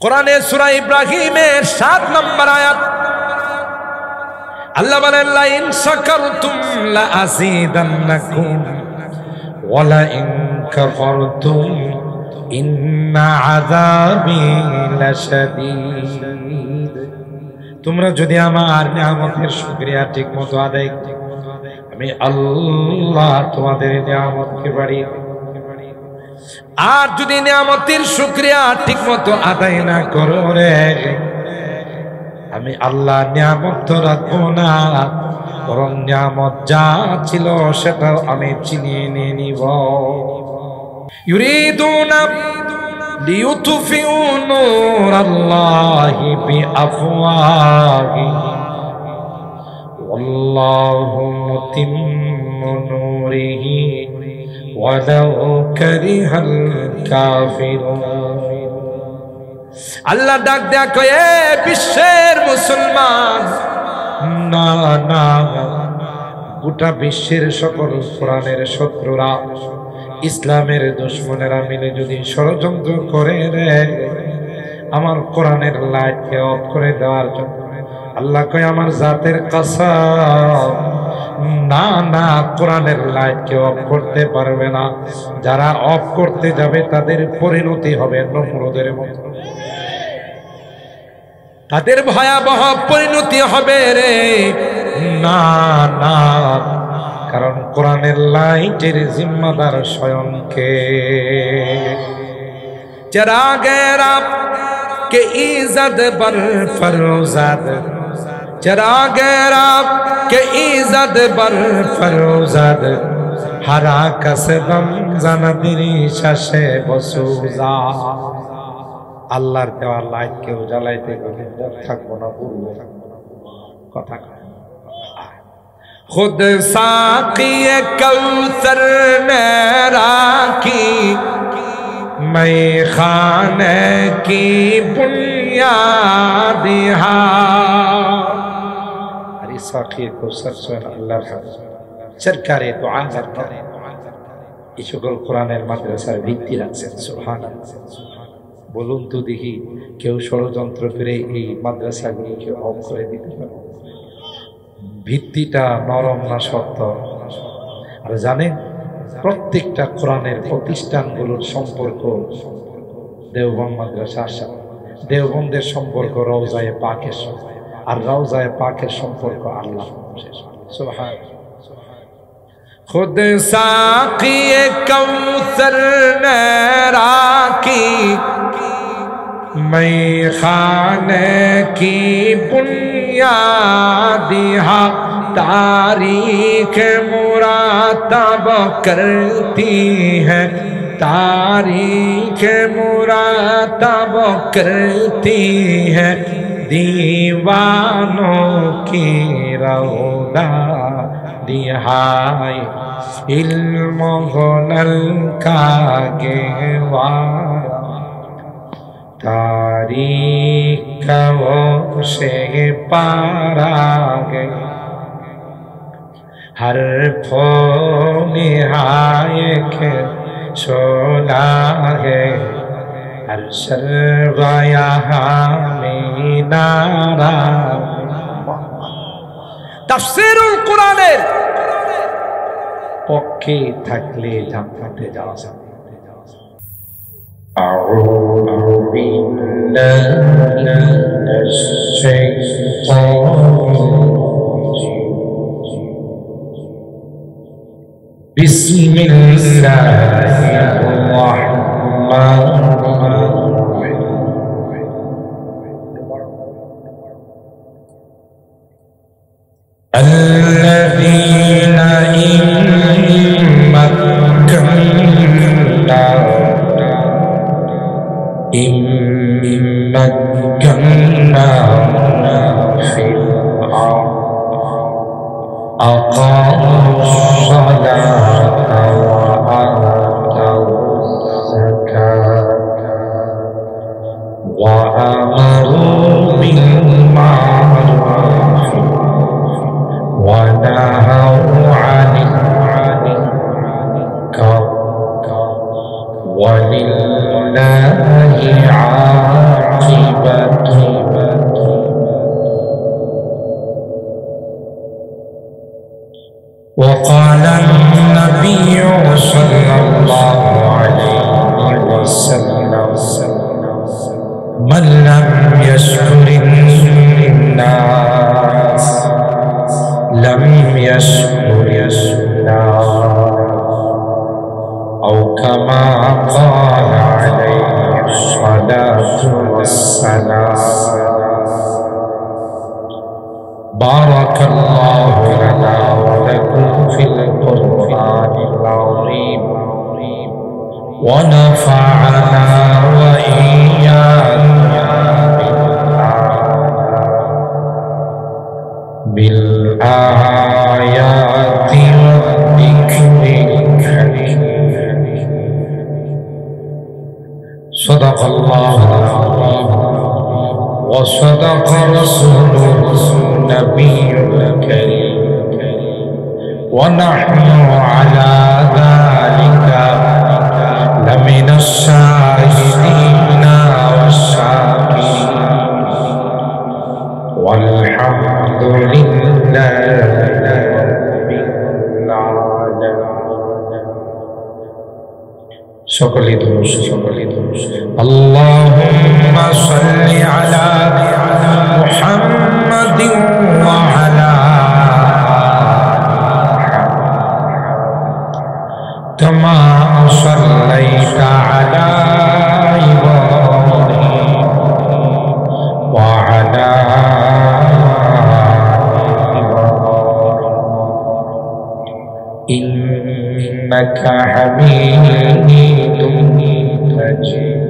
কোরআনে সূরা ইব্রাহিমের 7 নম্বর আয়াত আল্লাহ বলেন লা ইন শাকারতুম লা আযীদান্নাকুম ওয়া লা ইন কাফারতুম ইন্না আযাবি লাশাদীদ। তোমরা যদি আমার নিয়ামতের শুকরিয়া ঠিকমতো আদায় করো, আমি আল্লাহ তোমাদের নিয়ামতকে বাড়িয়ে দেব। আর যদি নিয়ামতের শুকরিয়া ঠিকমতো আদায় না করো রে, আমি আল্লাহ নিয়ামত তো রাখবো না, বরং নিয়ামত যা ছিল সেটাও আমি ছিনিয়ে নিয়ে নিব। ইউরিদুনা লিইউতফিউ নূরাল্লাহি বিআফওয়াহিহিম ওয়াল্লাহু মুতিম্মু নূরিহি ওয়ালাউ কারিহাল কাফিরুন। আল্লাহ ডাক দেয়া কয়ে বিশ্বের মুসলমান, না না, গোটা বিশ্বের সকল কোরআনের শত্রুরা, ইসলামের দুশমনেরা মিলে যদি ষড়যন্ত্র করে রে আমার কোরআনের লাইটকে অফ করে দেওয়ার জন্য, আল্লাহ কয় আমার জাতের কসম, না না, কোরআনের লাইটকে অফ করতে পারবে না। যারা অফ করতে যাবে তাদের পরিণতি হবে নমরুদের মতো, তাদের ভয়াবহ পরিণতি হবে রে। না না, কারণ কোরআনের লাইটের জিম্মাদার স্বয়ংকে। চিরাগের आपके इज्जत पर फरोजाद, चिरागेर आपके इज्जत पर फरोजाद, हरा कसदम জানাদিরি শাসে বসুজা। আল্লাহর দেওয়া লাইট কেউ জ্বালাইতে গেলে থাকবো না, বলবো কথা। खुद साक़ी कौसर ने राखी मैं खाने की बुनियाद। अरे साक़ी कौसर सुन अल्लाह सरकारे तो आज़र करे এই সকল কোরআনের মাদ্রাসার ভিত্তি রাখছেন। সুবহানাল্লাহ। বলুন তো দেখি, কেউ ষড়যন্ত্র করে এই মাদ্রাসাগুলোকে অফ করে দিতে পারে? ভিত্তিটা নরম না শক্ত? আর জানেন, প্রত্যেকটা কোরআনের প্রতিষ্ঠানগুলোর সম্পর্ক দেওবন্দ মাদ্রাসার সাথে, দেওবন্দের সম্পর্ক রওজায়ে পাকের সাথে, আর রওজায়ে পাকের সম্পর্ক আল্লাহ। সুবহানাল্লাহ। खुद साक़ी कौसर ने राखी मैं खाने की बुनियाद, तारीख मुरातब करती है, तारीख मुरातब करती है, दीवानों की रौदा दिहाई इल्म हुनर का गहवारा, तारीख वो से पारा गए, हर फो निहाय के सोना है, हर शर्वाया में नारा। তাফসীরুল কোরআনের পক্ষে থাকলে জান্নাতে যাওয়া যাবে। আউযু বিল্লাহি মিনাশ শাইতানির রাজীম। বিসমিল্লাহির রাহমানির রাহিম। الذين إن مكناهم في الأرض أقاموا الصلاة وآتوا الزكاة وأمروا بالمعروف ونهوا عن المنكر ولله عاقبة يشكر الناس لم يشكر الله أو كما قال عليه الصلاة والسلام. بارك الله لنا ولكم في القرآن العظيم ونفعنا وإياكم بالآيات والذكر الحكيم. صدق الله العظيم وصدق رسوله النبي الكريم ونحن على ذلك لمن الشاهدين والشاكرين والحمد لله رب العالمين. সকলেই দরুদ আল্লাহুম্মা সাল্লি আলা মুহাম্মাদিন ওয়া আলা কামা সাল্লাইতা আলা ইব্রাহিম ওয়া আলা ইন্নাকা হামিদুম মাজিদ.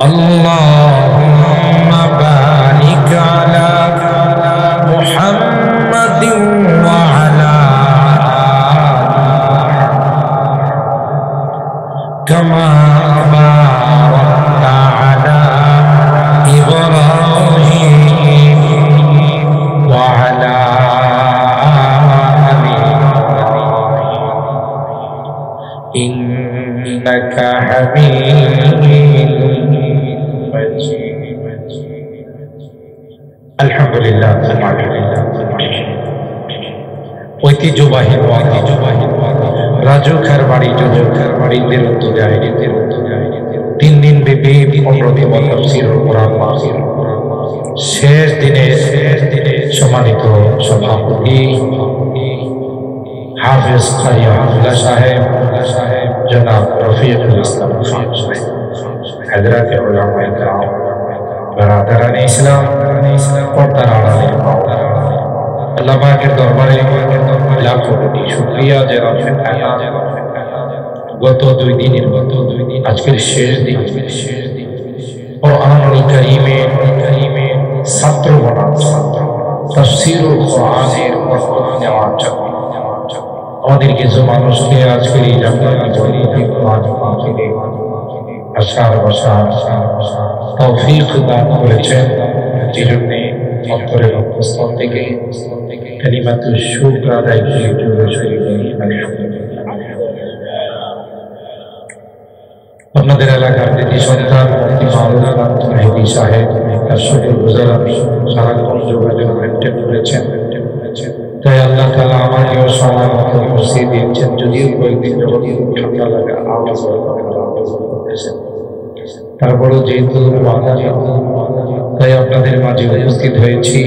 اللهم بارك على محمد وعلى كما باركت على إبراهيم وعلى آل إبراهيم إنك حميد আলহামদুলিল্লাহ। ঐতিহ্যবাহী রাজুখার বাড়িদের উদ্যোগে 3 দিন ব্যাপী 15 দিবস তাফসীরুল কোরআন মাহফিল শেষ দিনে সম্মানিত সভাপতি হাফেজ কারি আব্দুল্লাহ সাহেব জনাব রফিকুল ইসলাম খান সাহেব, হযরত উলামায়ে কেরাম, বারাদারানে ইসলাম, পর্দার আড়ালে আল্লাহ পাকের দরবারে লাখো কোটি শুকরিয়া যে গত 2 দিনের আজকের শেষ দিন কোরআনুল কারীমের ছাত্র তাফসীরুল কোরআনের বরকত নেওয়ার জন্য আমাদের কিছু মানুষকে আজকের এই জান্নাতুল মাহফিলে আসার বসার তৌফিক দান করেছেন। এই জন্য অন্তরের অন্তঃস্থল থেকে কালিমাতুশ শুকর আদায় করে জোরে সোরে বলি আলহামদুলিল্লাহ। আপনাদের এলাকার দিদি সন্তান মুফতি মাওলানা মেহেদী সাহেব তার শুকরগুজার আমি সারাক্ষণ যোগাযোগ মেনটেন করেছেন, তাই আল্লাহ তাআলা আমাকেও সময় মতো বসিয়ে দিয়েছেন। যদিও কয়েকদিন যখন ঠান্ডা লাগা আওয়াজ করতেছেন, তারপরও যেহেতু তাই আপনাদের মাঝে উপস্থিত হয়েছি।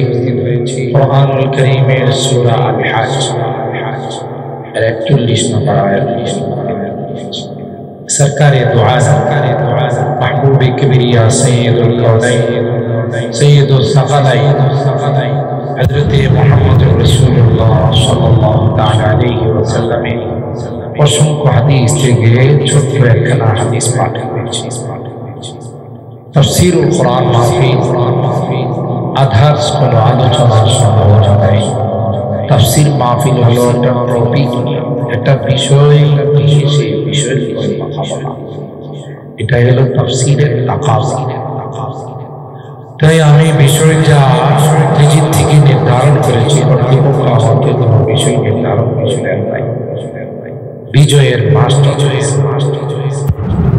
কোরআনুল কারীমের সূরা আল হজ এর 41 নম্বর আয়াত সরকারে দু আযাম মাহবুব কিবরিয়া সৈয়দুল কাউনাইন সৈয়দুস সাকালাইন হযরত মুহাম্মদুর রাসূলুল্লাহ সাল্লাল্লাহু তাআলা আলাইহি ওয়াসাল্লামের অসংখ্য হাদিস থেকে ছোট্ট একখানা হাদিস পাঠ করেছি। তাফসীরুল কোরআন মাহফিল আধার্স কোনো আলোচনার সম্ভাবনা নেই। তাফসীর মাহফিল হলো একটা টপিক, একটা বিষয়, সেই বিষয়ের উপর কথা বলা, এটাই হলো তাফসীরের তাকাজা। তাই আমি বিষয়টা নিজের থেকে নির্ধারণ করেছি, কর্তৃপক্ষ আমাকে কোনো বিষয় নির্ধারণ করেছিলেন নাই। বিজয়ের মাস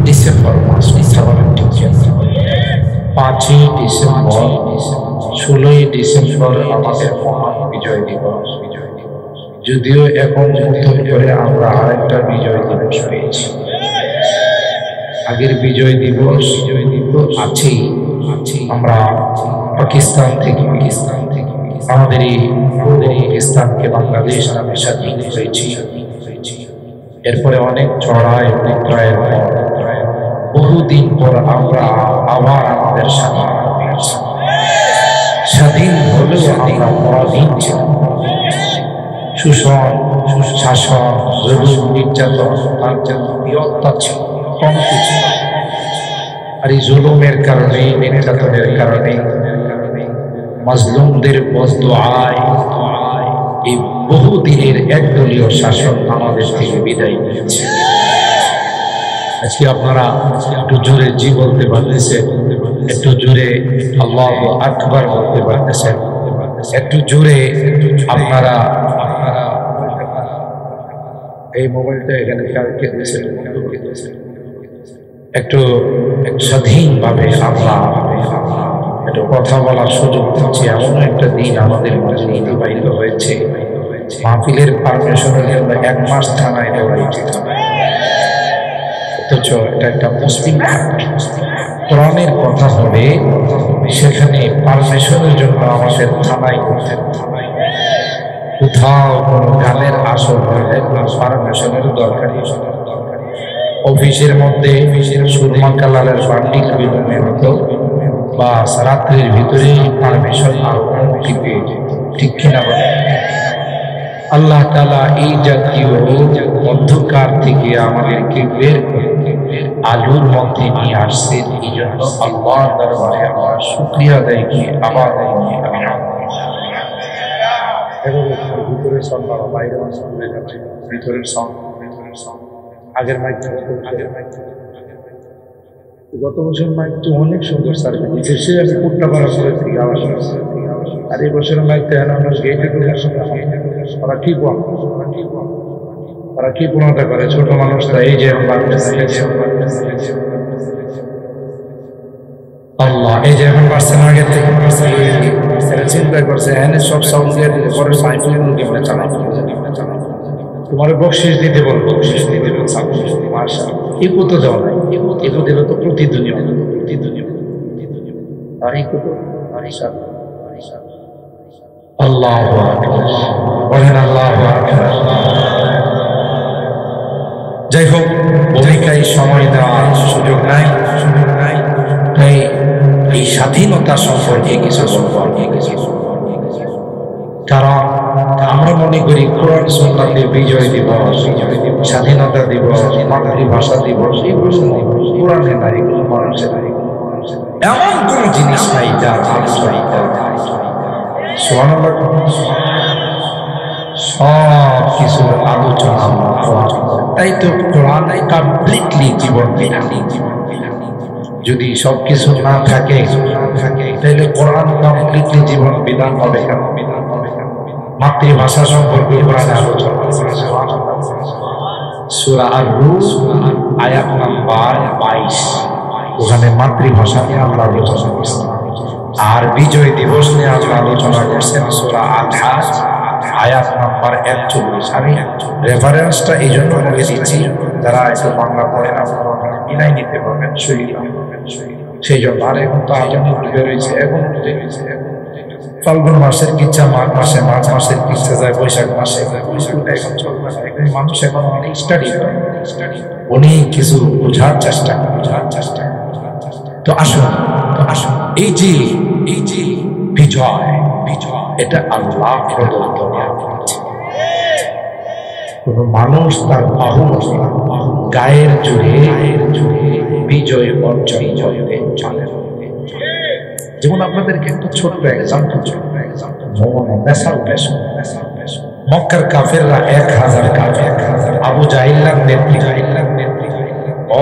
ডিসেম্বর মাস, 5ই ডিসেম্বর, 16ই ডিসেম্বর আমাদের মহান বিজয় দিবস। যদিও এখন নতুন করে আমরা আরেকটা বিজয় দিবস পেয়েছি। আগের বিজয় দিবস আছেই, আমরা পাকিস্তান থেকে আমাদের পাকিস্তানকে বাংলাদেশ নামে স্বাধীন হয়েছি। এরপরে অনেক চড়াই উত্তরায়ের পর বহুদিন পর আমরা আবার আমাদের স্বাধীনতা পেয়েছি। স্বাধীন হলেও আমরা পরাধীন ছিলাম। শোষণ, শাসন, জুলুম, নির্যাতন, অত্যাচার ছিল, কম কিছু। আর এই জুলুমের কারণে, নির্যাতনের কারণে, মাজলুমদের বদদুআয় এই বহুদিনের একদলীয় শাসন আমাদের থেকে বিদায় নিয়েছে। আজকে আপনারা একটু জোরে জি বলতে পারতেছেন, একটু জোরে আল্লাহু আকবার বলতে পারতেছেন, একটু জোরে আপনারা এই মোবাইলটা এখানে কালকে দিয়েছেন, একটু স্বাধীনভাবে আমরা একটু কথা বলার সুযোগ দিচ্ছি। এমন একটা দিন আমাদের মাঝে অতিবাহিত হয়েছে, মাহফিলের পারমিশনের জন্য 1 মাস থানায় দৌড়াই যেত, অথচ এটা একটা মুসলিম কোরআনের কথা হবে, সেখানে পারমিশনের জন্য আমাদের থানায় করতে কোথাও কোনো গানের আসর হলে পারমিশনের দরকার। অফিসের মধ্যে সুরমা কালারের বান্ডিল বিলম্বে হতো বা রাত্রির ভিতরে পারমিশন টিপে, ঠিক কিনা বলে? আল্লাহ তাআলা এই জাতীয় অন্ধকার থেকে আমাদেরকে বের করে আলোর মধ্যে নিয়ে আসছেন। এই জন্য আল্লাহর দরবারে আমরা শুকরিয়া আদায় করি, আবার ভিতরের সব বাইরে ভিতরের সব আগের মাইক গত বছর মাইক তো অনেক সুন্দর সার্ভিস দিচ্ছে, সে আমি কোটটা বাড়া করে থেকে আওয়াজ আসছে। আর এই বছরের মাইক তো এখন আমরা গেটে করে ওরা কি পূর্ণতা করে ছোট মানুষরা। এই যে আল্লাহ এই যে এখন পারছেন আগের থেকে চিন্তা করছে হ্যাঁ সব সাউন্ড দিয়ে দিলে পরে সাইকেলগুলো কেমনে চালাবো, তোমার বকশিস দিতে বলবো, বকশিস দিতে ইকো তো দেওয়া নাই, ইকো দিলে তো প্রতিদিনই আর ইকো তো আল্লাহু আকবার বলেন, আল্লাহু আকবার। যাই হোক, ভূমিকায় সময় দেওয়ার সুযোগ নাই। তাই এই স্বাধীনতা সম্পর্কে কিছু বলবো, কারণ আমরা মনে করি কোরআন সুন্নাতের বিজয় দিবস, স্বাধীনতা দিবস, মাতৃভাষা দিবস, এগুলো কোরআনে নাই, এগুলো মানুষে নাই। এমন কোন জিনিস নাই যা সব কিছু আলোচনা। তাই তো কোরআন কমপ্লিটলি জীবন বিধান। যদি সবকিছু না থাকে তাহলে কোরআন কমপ্লিটলি জীবন বিধান হবে কেন? মাতৃভাষা সম্পর্কে কোরআনে আলোচনা সূরা আর-রূম আয়াত নাম্বার 22, ওখানে মাতৃভাষা নিয়ে আল্লাহ আলোচনা করছেন। আর বিজয় দিবস নিয়ে আল্লাহ আলোচনা করছেন সূরা আল-হাজ আয়াত নাম্বার 41। আমি রেফারেন্সটা এই জন্য বলে দিচ্ছি, যারা একটু বাংলা পড়েন আপনারা মিলাই নিতে পারবেন সেই জন্য। আর এখন তো আজানি ডুবে রয়েছে, এখন ফাল্গুন মাসের কিচ্ছা মাঘ মাসে, মাঘ মাসের কিচ্ছা যায় বৈশাখ মাসে, এখন চলবে না। এখন মানুষ এখন অনেক স্টাডি করে, অনেক কিছু বোঝার চেষ্টা তো আসুন এই যে বিজয় এটা আল্লাহ প্রদত্ত। কোন মানুষ তার বাহু গায়ের জোরে বিজয় অর্জন করতে পারে। যেমন আপনাদেরকে একটা ছোট্ট এক্সাম্পল, মক্কার কাফেররা 1000 কাফের আবু জাহিল্লার নেতৃত্বে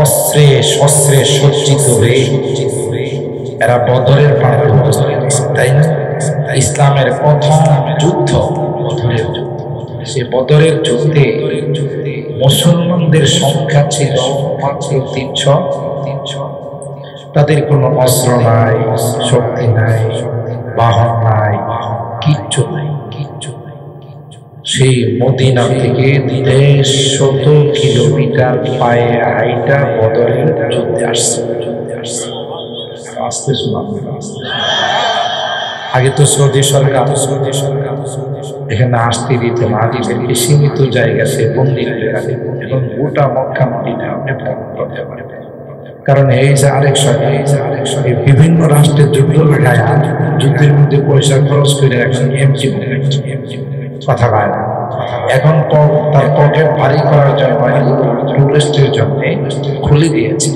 অস্ত্রে শস্ত্রে সজ্জিত হয়ে এরা বদরের পাড়ে উপস্থিত হয়েছে, তাই না? ইসলামের প্রথম যুদ্ধ বদরের যুদ্ধ। সে বদরের যুদ্ধে মুসলমানদের সংখ্যা ছিল মাত্র 300। তাদের কোনো অস্ত্র নাই, শক্তি নাই, বাহন নাই, কিচ্ছু নাই। সেই মদিনা থেকে 150 কিলোমিটার পায়ে হাইটা বদরের যুদ্ধে আসছে। আসতে শোনা আগে তো সৌদি সরকার এখানে আসতে দিত না, দিতে সীমিত জায়গা সে বন্দি করে রাখে। এবং গোটা মক্কা মদিনা আপনি ভ্রমণ করতে পারবেন। কারণ এই যে আরেক সরকার বিভিন্ন রাষ্ট্রের যুদ্ধ লাগায়, যুদ্ধের মধ্যে পয়সা খরচ করে এখন এমজি কথা পায় না। এখন তার পকেট ভারী করার জন্য টুরিস্টের জন্য খুলে দিয়েছে।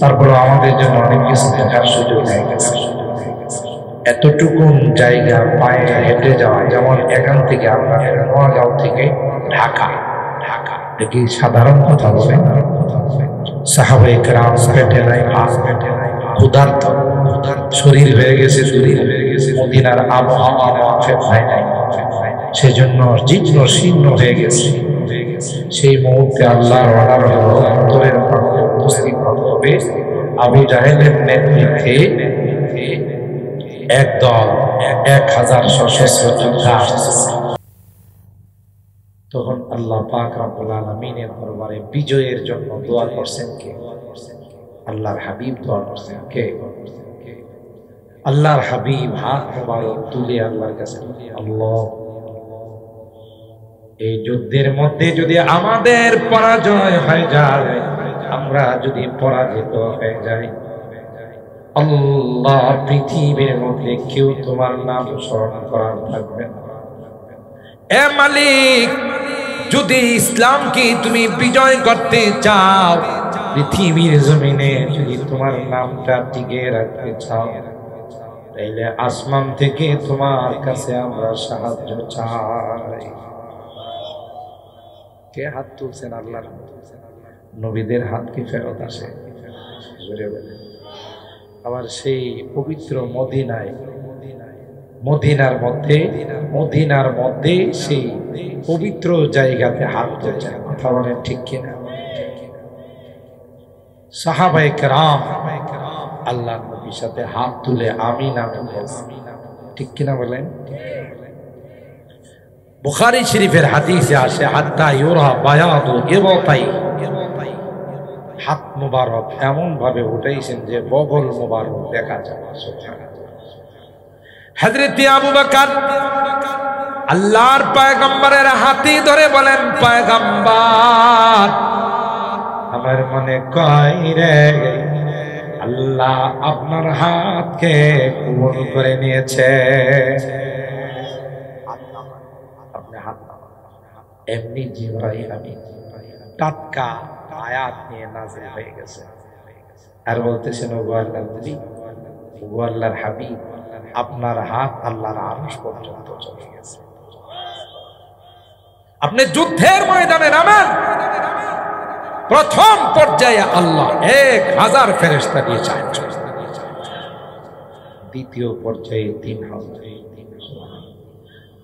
তারপরে আমাদের জন্য অনেক কিছু দেখার সুযোগ হয়ে গেছে। এতটুকু জায়গা পায়ে হেঁটে যাওয়া, যেমন এখান থেকে আপনাদের নোয়াগাঁও থেকে ঢাকা, কি সাধারণ কথা বলে? সাহাবায়ে কেরাম পেটে নাই ভাত, ক্ষুধার্ত, শরীর হয়ে গেছে, মদিনার আবহাওয়া মুআফিক হয় নাই, সেজন্য জীর্ণ শীর্ণ হয়ে গেছে। সেই মুহূর্তে আল্লাহর অর্ডার হলো অন্তরের প্রান্তে উপস্থিত হবে আবু জাহেলের নেতৃত্বে একদল 1000 সশস্ত্র যোদ্ধা আসছে। তখন আল্লাহ পাক রব্বুল আলামিনের দরবারে বিজয়ের জন্য দোয়া করছেন কে? আল্লাহর হাবিব দোয়া করছেন কে? আল্লাহর হাবিব হাত মোবারক তুলে আল্লাহর কাছে, আল্লাহ এই যুদ্ধের মধ্যে যদি আমাদের পরাজয় হয়ে যায়, আমরা যদি পরাজিত হয়ে যাই, আল্লাহ পৃথিবীর মধ্যে কেউ তোমার নাম স্মরণ করার থাকবে না। এ মালিক, যদি ইসলামকে তুমি বিজয় করতে চাও, পৃথিবীর জমিনে যদি তোমার নামটা টিকে রাখতে চাও, তাইলে আসমান থেকে তোমার কাছে আমরা সাহায্য চাই। কে হাত তুলছেন? আল্লাহর নবীদের হাত কি ফেরত আসে? জোরে বলে। আবার সেই পবিত্র মদিনার মধ্যে সেই পবিত্র জায়গাতে হাত তুলছেন, কথা বলেন ঠিক কিনা? সাহাবায়ে কেরাম আল্লাহর নবীর সাথে হাত তুলে আমিন আমিন বলছেন, ঠিক কিনা বলেন? বুখারী শরীফের হাদিসে আসে, হাত্তা ইউরা বায়াদু ইবতাই, হাত মুবারক এমন ভাবে উঠাইছেন যে বগল মুবারক দেখা যায়। হযরত আবু বকর আল্লাহর পয়গম্বরের হাতে ধরে বলেন, পয়গম্বর, আমার মনে কয় রে আল্লাহ আপনার হাতকে কবুল করে নিয়েছে। আপনি হাত এমনি জিবরাইল আমিন টাটকা আয়াত নিয়ে নাযিল হয়ে গেছে, আর বলতেছেন, ওগো আল্লাহর নবী, ওগো আল্লাহর হাবিব, আপনার হাত আল্লাহর আরশ পর্যন্ত চলে গেছে। আপনি যুদ্ধের ময়দানে নামেন, প্রথম পর্যায়ে আল্লাহ 1000 ফেরেশতা দিয়ে সাহায্য, দ্বিতীয় পর্যায়ে 3000,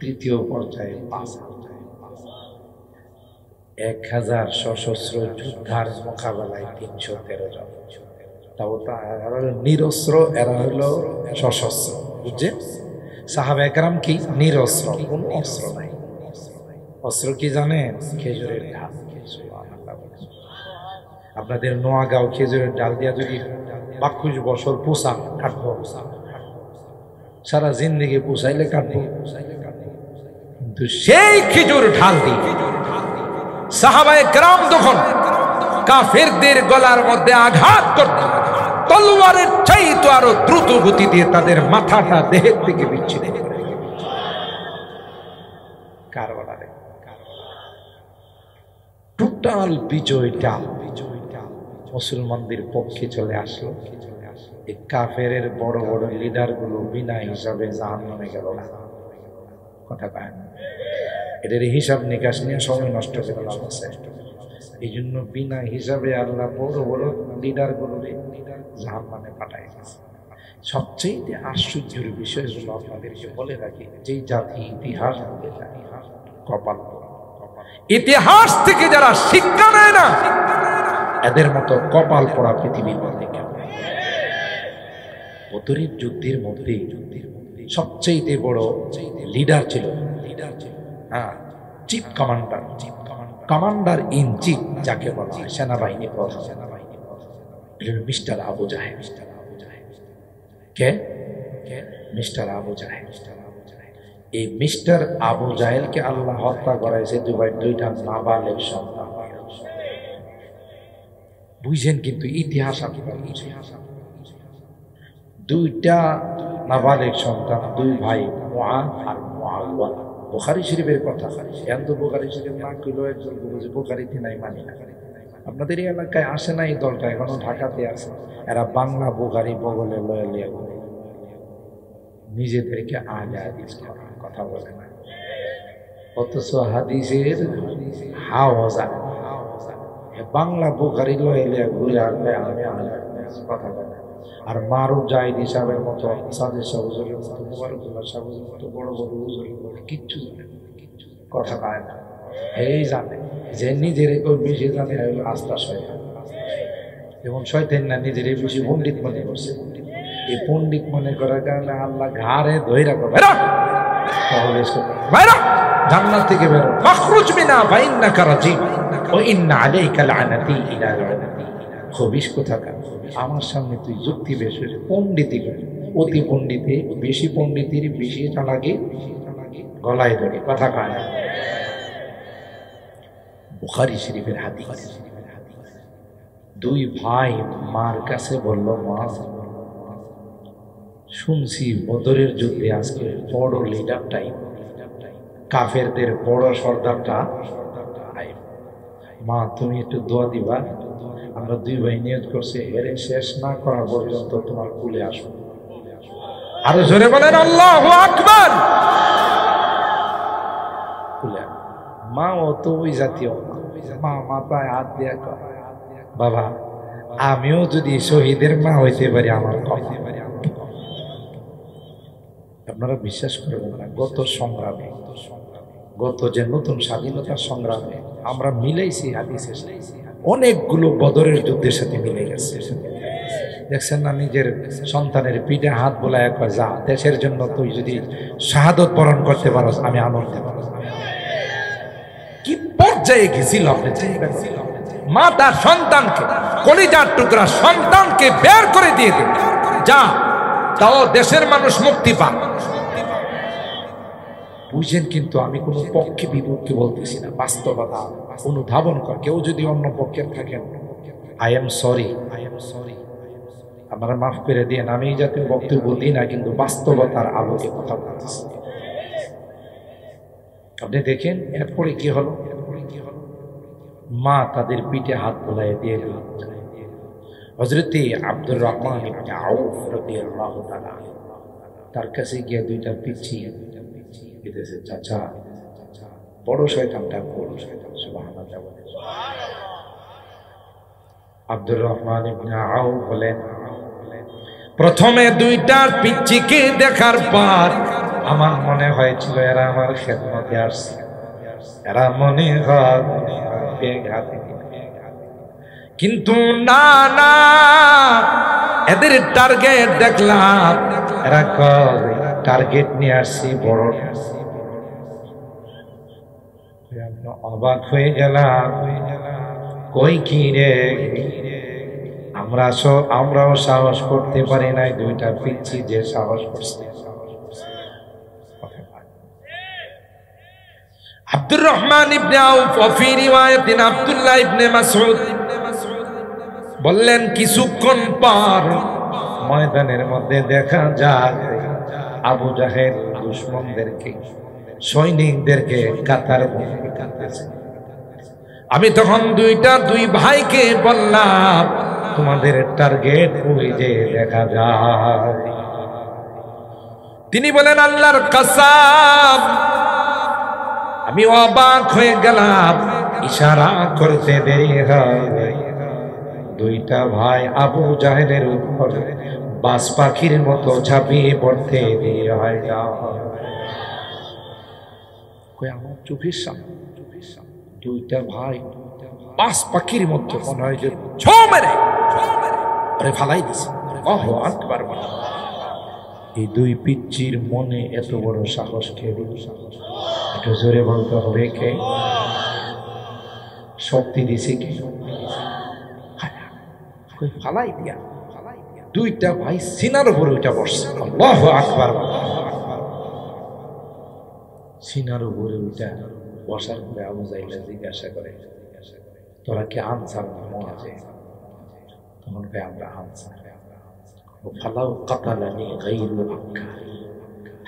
তৃতীয় পর্যায়ে 5000, 1000 সশস্ত্র যোদ্ধার মোকাবেলায় 313 জন। তাও এরা নিরস্ত্র, এরা হলো সশস্ত্র। বুঝছে? সাহাবায়ে কেরাম কি নিরস্ত্র, কোন অস্ত্র নাই। অস্ত্র কি জানেন? খেজুরের ডাল। আপনাদের নোয়াগাঁও খেজুরের ডাল দিয়া যদি 22 বছর পোষাক কাটবো, সারা জিন্দেগি পোষাইলে কাটবো, কিন্তু সেই খেজুর ঢাল দিয়ে সাহাবায়ে কেরাম তখন কাফেরদের গলার মধ্যে আঘাত করত, তলোয়ারের চাইতে আরো দ্রুত গতি দিয়ে তাদের মাথাটা দেহের থেকে বিচ্ছিন্ন করে। কারবালারে টোটাল বিজয়টা মুসলমানদের পক্ষে চলে আসলো। এই কাফেরের বড় বড় লিডার গুলো বিনা হিসাবে জাহান্নামে গেল না, কথা কয় না। এদের হিসাব নিকাশ নিয়ে সময় নষ্ট করে লাভ আছে। এই জন্য বিনা হিসাবে আল্লাহ বড় বড় লিডার গুলোরে জাহান্নামে পাঠায় গেছে। সবচেয়ে আশ্চর্যের বিষয়গুলো আপনাদেরকে বলে রাখি, যেই জাতি ইতিহাস বলে জানি, কপাল ইতিহাস থেকে যারা শিক্ষা নেয় না, এদের মতো কপাল পড়া পৃথিবীর মধ্যে কেউ নেই। বদরের যুদ্ধের মধ্যে সবচেয়ে বড় লিডার ছিল, হ্যাঁ, চিফ কমান্ডার ইন চিফ যাকে বলা হয়, সেনাবাহিনী প্রধান, মিস্টার আবু জাহেল। কে? মিস্টার আবু জাহেল। এই মিস্টার আবু জাহেলকে আল্লাহ হত্যা করাইছে দুইটা নাবালেগ সন্তান। বুঝছেন? কিন্তু ইতিহাস আপনারা বুঝেন, দুইটা নাবালেগ সন্তান, দুই ভাই মুআদ আর মুআওয়াদ। বুখারী শরীফের কথা। এখন তো বুখারী শরীফ না কইলো একজন বলে বুখারীতে নাই, মানি না। আপনাদের এই এলাকায় আসে না এই দলটা, এখনো ঢাকাতে আছে। এরা বাংলা বুখারী বগলে লয়ে লিয়ে নিজেদেরকে আলে হাদিস কথা বলে না, অথচ হাদিসের হাওয়াজা বাংলা বুখারী লয়ে লিয়ে ঘুরে আসবে আমি আলে হাদিস কথা বলে। আর মারুফ জাহিদ হিসাবের মতো, সাদের শাহ হুজুরের মতো, মুবারকুল্লাহ শাহ হুজুরের মতো বড় বড় হুজুরের মতো কিচ্ছু জানে না, কথা পায় না। এই জানে যে নিজের বেশি জানে হলো আস্থা শয়তান। যেমন শয়তান না নিজের বেশি পণ্ডিত মনে করছে, এই পণ্ডিত মনে করার কারণে আল্লাহ ঘাড়ে ধইরা করে তাহলে জান্নাত থেকে বেরো, মাখরুজ মিনা ফাইন্নাকা রাজিম ওয়া ইন্না আলাইকা লানাতি ইলা ইয়াউমিদ্দিন। খবিশ কোথাকার, আমার সামনে তুই যুক্তি বেশ পণ্ডিতি করে, অতি পণ্ডিতে বেশি পণ্ডিতের বেশি চালাকি গলায় ধরে কথা কয় না। বুখারী শরীফের হাদিস। দুই ভাই মার কাছে বলল, মা শুনছি বদরের যুদ্ধে আজকে বড় লিডারটাই, কাফেরদের বড় সর্দারটা, মা তুমি একটু দোয়া দিবা, আমরা দুই ভাই নিয়ত করছি হেরে শেষ না করা পর্যন্ত তোমার কুলে আসবো। আরো জোরে বলেন আল্লাহু আকবার। কুলে মা ও তো ওই জাতীয় মা, মাথায় হাত দিয়া কয়, বাবা আমিও যদি শহীদের মা হইতে পারি আমার কথা। আপনারা বিশ্বাস করবেন না, গত সংগ্রামে, গত যে নতুন স্বাধীনতার সংগ্রামে আমরা মিলাইছি হাদিসে অনেকগুলো বদরের যুদ্ধের সাথে মিলে গেছে। দেখছেন না, নিজের সন্তানের পিঠে হাত বোলায় কয়, যা দেশের জন্য তুই যদি শাহাদত বরণ করতে পারো আমি আনন্দে পারো। কি পর্যায়ে গেছিল আপনি চিন্তা করেন। মা তার সন্তানকে, কলিজার টুকরা সন্তানকে বের করে দিয়ে দেন, যা তাও দেশের মানুষ মুক্তি পান। বুঝেন? কিন্তু আমি কোনো পক্ষে বিপক্ষে বলতেছি না, বাস্তবতা অনুধাবন কর। কেউ যদি অন্য পক্ষের থাকেন, আই এম সরি, আপনারা মাফ করে দিয়ে, আমি এই জাতীয় বক্তব্য দিই না, কিন্তু বাস্তবতার আলোকে কথা বলতেছি। আপনি দেখেন এরপরে কি হলো, মা তাদের পিঠে হাত বোলাই দিয়ে দিল। হযরতে আব্দুর রহমান ইবনে আউফ রাদিয়াল্লাহু তাআলা তার কাছে গিয়ে দুইটা পিচ্ছি দিতেছে, চাচা বড় শয়তানটা, বড় শয়তান, সুবহানাল্লাহ। আব্দুর রহমান ইবনে আউফ বলেন, প্রথমে দুইটা পিচ্চিকে দেখার পর আমার মনে হয়েছিল এরা আমার খেদমতে আসছে, এরা মনে হয় কিন্তু না না, এদের টার্গেট দেখলাম, এরা টার্গেট নিয়ে আসছি বড়। অবাক হয়ে গেলাম, কই কি রে, আমরাও সাহস করতে পারি নাই, দুইটা পিচ্ছি যে সাহস করছে। আব্দুর রহমান ইবনে আউফ ফি রিওয়ায়াতিন আব্দুল্লাহ ইবনে মাসউদ বললেন, কিছুক্ষণ পর ময়দানের মধ্যে দেখা যায় আবু জাহেল দুশমনদেরকে, সৈনিকদেরকে কাতার বন্দী করতেছে। আমি তখন দুই ভাইকে বললাম, তোমাদের টার্গেট ওই যে দেখা যায়। তিনি বলেন, আল্লাহর কসম, আমি অবাক হয়ে গেলাম, ইশারা করতে দেরি হয়, দুইটা ভাই আবু জাহেলের উপর বাস পাখির মতো ঝাঁপিয়ে পড়তে দিয়ে হয় না। আমার চোখের সামনে দুইটা ভাই বাস পাখির মতো মনে হয় যে ছো মেরে ফালাই দিছে। এই দুই পিচ্চির মনে এত বড় সাহস কে দিল? একটু জোরে বলতে হবে, কে শক্তি দিছে? কে ফালাই দিয়া দুইটা ভাই সিনার উপরে উঠা বসছে, আল্লাহু আকবার। সিনার উপরে উঠা বসার পরে আবু জাহেল জিজ্ঞাসা করে, তোরা কি আনসার না মুহাজির? তখন কয় আমরা আনসার। ফালাউ কাতালানি গায়রু আক্কা,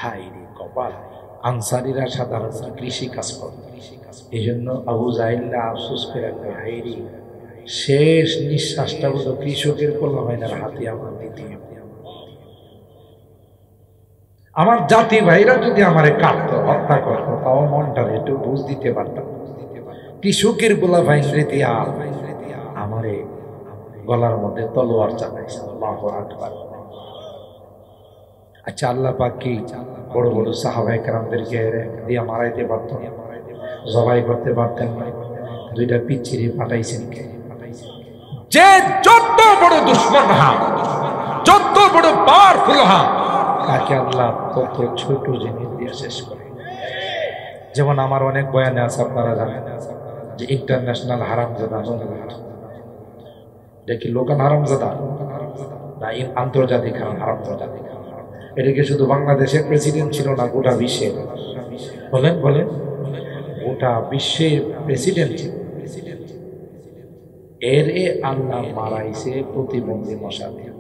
হায় রে কপাল, আনসারীরা সাধারণত কৃষি কাজ করে, এই জন্য আবু জাহেল আফসোস করে, হায় রে শেষ নিঃশ্বাসটা বলো কৃষকের কোলা হয় না, হাতে আমার দিতে হবে। আমার জাতি ভাইরা যদি আমারে কাটতো, হত্যা করতো, তাও মনটা একটু বুঝ দিতে পারতাম। কৃষকের গোলা ভাইরে দিয়া আমারে গলার মধ্যে তলোয়ার চালাইছে, আল্লাহু আকবার। আচ্ছা, আল্লাহ পাক কি বড় বড় সাহাবায়ে কেরামদেরকে দিয়া মারাইতে পারতেন? জবাই করতে পারতেন না? দুইটা পিচ্ছিরি পাঠাইছেন কে? যে যত বড় দুশ্মন হা, যত বড় পাওয়ারফুল হা, তাকে আল্লাহ তত ছোট জিনিস দিয়ে শেষ করে। যেমন আমার অনেক বয়ানে আছে, আপনারা জানেন যে ইন্টারন্যাশনাল হারামজাদা, দেখি লোকাল হারামজাদা না আন্তর্জাতিক হারামজাদা। এটাকে শুধু বাংলাদেশের প্রেসিডেন্ট ছিল না, গোটা বিশ্বের, বলেন বলেন, গোটা বিশ্বের প্রেসিডেন্ট ছিল। এর আল্লাহ মারাইছে প্রতিবন্ধী মশা দিয়ে,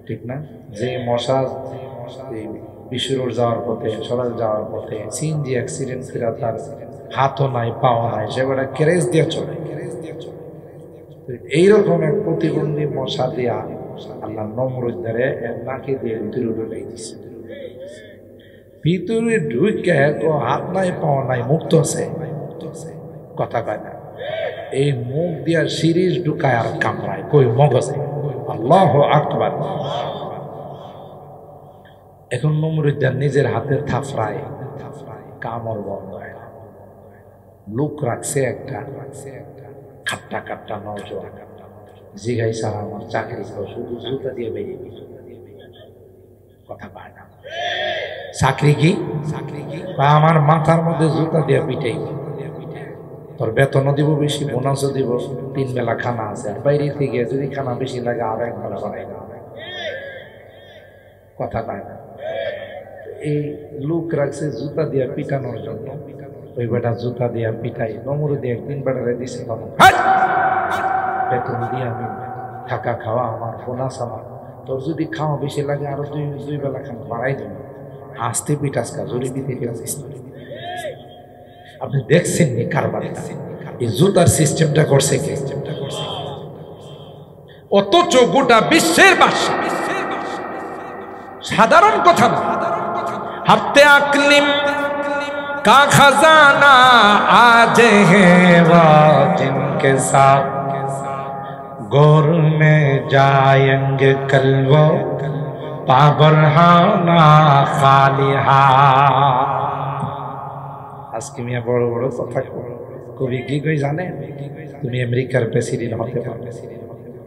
ঠিক না? যে মশা বিশ্বরোড যাওয়ার পথে, সরাজ যাওয়ার পথে সিএনজি অ্যাক্সিডেন্ট করে তার হাতও নাই পাও নাই, সেগুলো ক্যারেজ দিয়ে চলে। এইরকম এক প্রতিবন্ধী মশা দিয়া আল্লাহ নমরুদ ধরে নাকে দিয়ে ভিতরে ঢুকাই দিছে। ভিতরে ঢুকে হাত নাই পাও নাই, মুক্ত আছে, কথা কয় না। এই মুখ দিয়া সিরিজ ঢুকায় আর কামড়ায়, কই মগজে। আল্লাহু আকবার। এখন নমরুদ্দার নিজের হাতের থাফরায় কামড় বন্ধ হয় না। লোক রাখছে একটা খাট্টা খাট্টা নজর, জিগাই স্যার আমার চাকরি শুধু জুতা দিয়ে বেরিয়ে কথা পায় না। চাকরি কি? আমার মাথার মধ্যে জুতা দিয়ে পিটাই, তোর বেতনও দিব বেশি, বোনাসও দিব, 3 বেলা খানা আছে, আর বাইরে থেকে যদি খানা বেশি লাগে আর একবেলা বাড়াই না, কথা পায় না। এই লোক রাখছে জুতা দিয়া পিটানোর জন্য, ওই বেটা জুতা দিয়া পিটাই। নমরুদ একদিন বেটারে দিছে, বেতন দিয়ে আমি থাকা খাওয়া আমার, বোনাস আমার, তোর যদি খাওয়া বেশি লাগে আরো 2 বেলা খানা বাড়াই দেব, আসতে পিটাস কা জরিপি থেকে। আপনি দেখছেন নি কারবারটা? এই জুতার সিস্টেমটা করছে কে? অথচ গোটা বিশ্বের বাদশা, সাধারণ কথা না। হফতে আকলিম কা খজানা আজ হ্যায় ওয়া জিনকে সাথ গৌর মে জায়েঙ্গে কল वो পাবরহানা খালিহা। আজকে মিয়া বড় বড় কথা কবি কি কই জানে? তুমি আমেরিকার প্রেসিডেন্ট হতে পারো,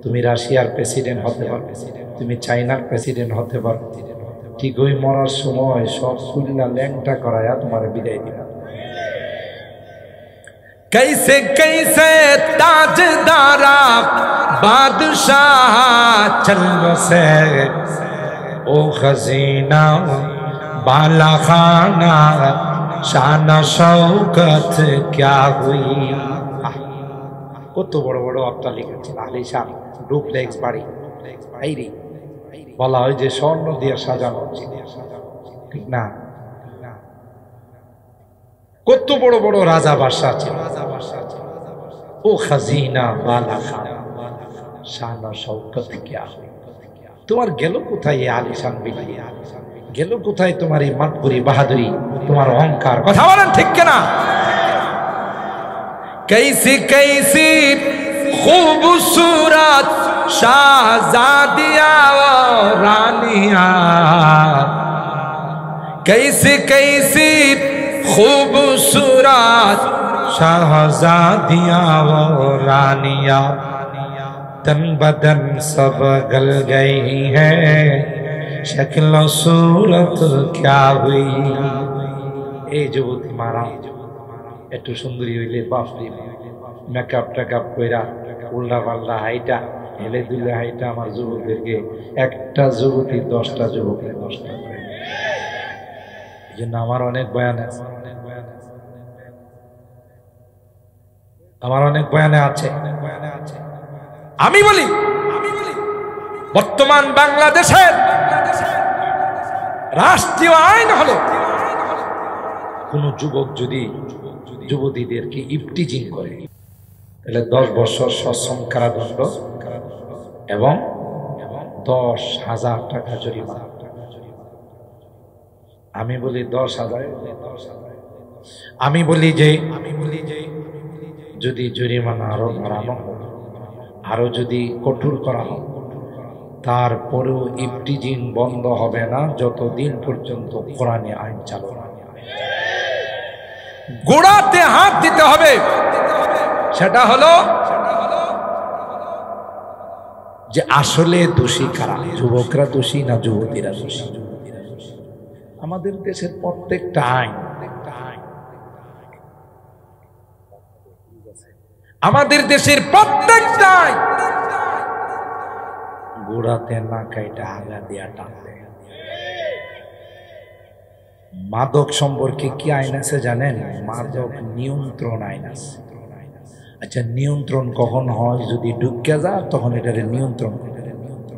তুমি রাশিয়ার প্রেসিডেন্ট হতে পারো, তুমি চাইনার প্রেসিডেন্ট হতে পারো, ঠিক ওই মরার সময় সব খুলনা ল্যাংটা করায়া তোমার বিদায় দিবা। कैसे कैसे ताजदारा बादशाह चलो से ओ खजीना बाला खाना शाना शौकत क्या हुई। কত বড় বড় অট্টালিকা ছিল, আলিশান ডুপ্লেক্স বাড়ি, আইরি বলা হয় যে স্বর্ণ দিয়ে সাজানো ছিল, ঠিক না? কত বড় বড় রাজা বাদশা ছিল। ও খাজিনা বালা খানা শানা শৌকত কিয়া হুই। তোমার গেল কোথায় এই আলিশান বিলি? গেল কোথায় তোমার এই মাতপুরি বাহাদুরি, তোমার অহংকার? কথা বলেন ঠিক কিনা? कैसी कैसी खूबसूरत शाहजादियाँ रानियाँ, कैसी कैसी खूबसूरत शाहजादियाँ रानियाँ, तन बदन सब गल गई है, शक्ल सूरत क्या हुई। ए যুবতী মারা একটু সুন্দরী হইলে বাপরে, মেকআপ টেকআপ কইরা উল্টা পাল্টা হাইটা হেলে দুলে হাইটা আমার যুবকদেরকে একটা যুবতী 10টা যুবকের 10টা করে। এই জন্য আমার অনেক বয়ান আছে, আমার অনেক বয়ানে আছে। আমি বলি বর্তমান বাংলাদেশের রাষ্ট্রীয় আইন হলো কোন যুবক যদি যুবতীদেরকে ইফটিজিং করে তাহলে 10 বছর সশ্রম কারাদণ্ড এবং 10,000 টাকা জরিমানা। আমি বলি 10,000, আমি বলি যে যদি জরিমানা আরো বাড়ানো হয়, আরো যদি কঠোর করা হয়, তারপরেও ইফটিজিং বন্ধ হবে না যতদিন পর্যন্ত কোরআনে আইন চালু না হয়। গোড়াতে হাত দিতে হবে, সেটা হলো যে আসলে দোষী কারা, যুবকরা দোষী না যুবতীরা দোষী। আমাদের দেশের প্রত্যেকটা আইন, আমাদের দেশের প্রত্যেকটা আইন গোড়াতে না কাইটা আগা দিয়া টানবে। মাদক সম্পর্কে কি আইন আছে জানেন? মাদক নিয়ন্ত্রণ আইন আছে। আচ্ছা, নিয়ন্ত্রণ কখন হয়? যদি ঢুকে যা তখন এটারে নিয়ন্ত্রণ।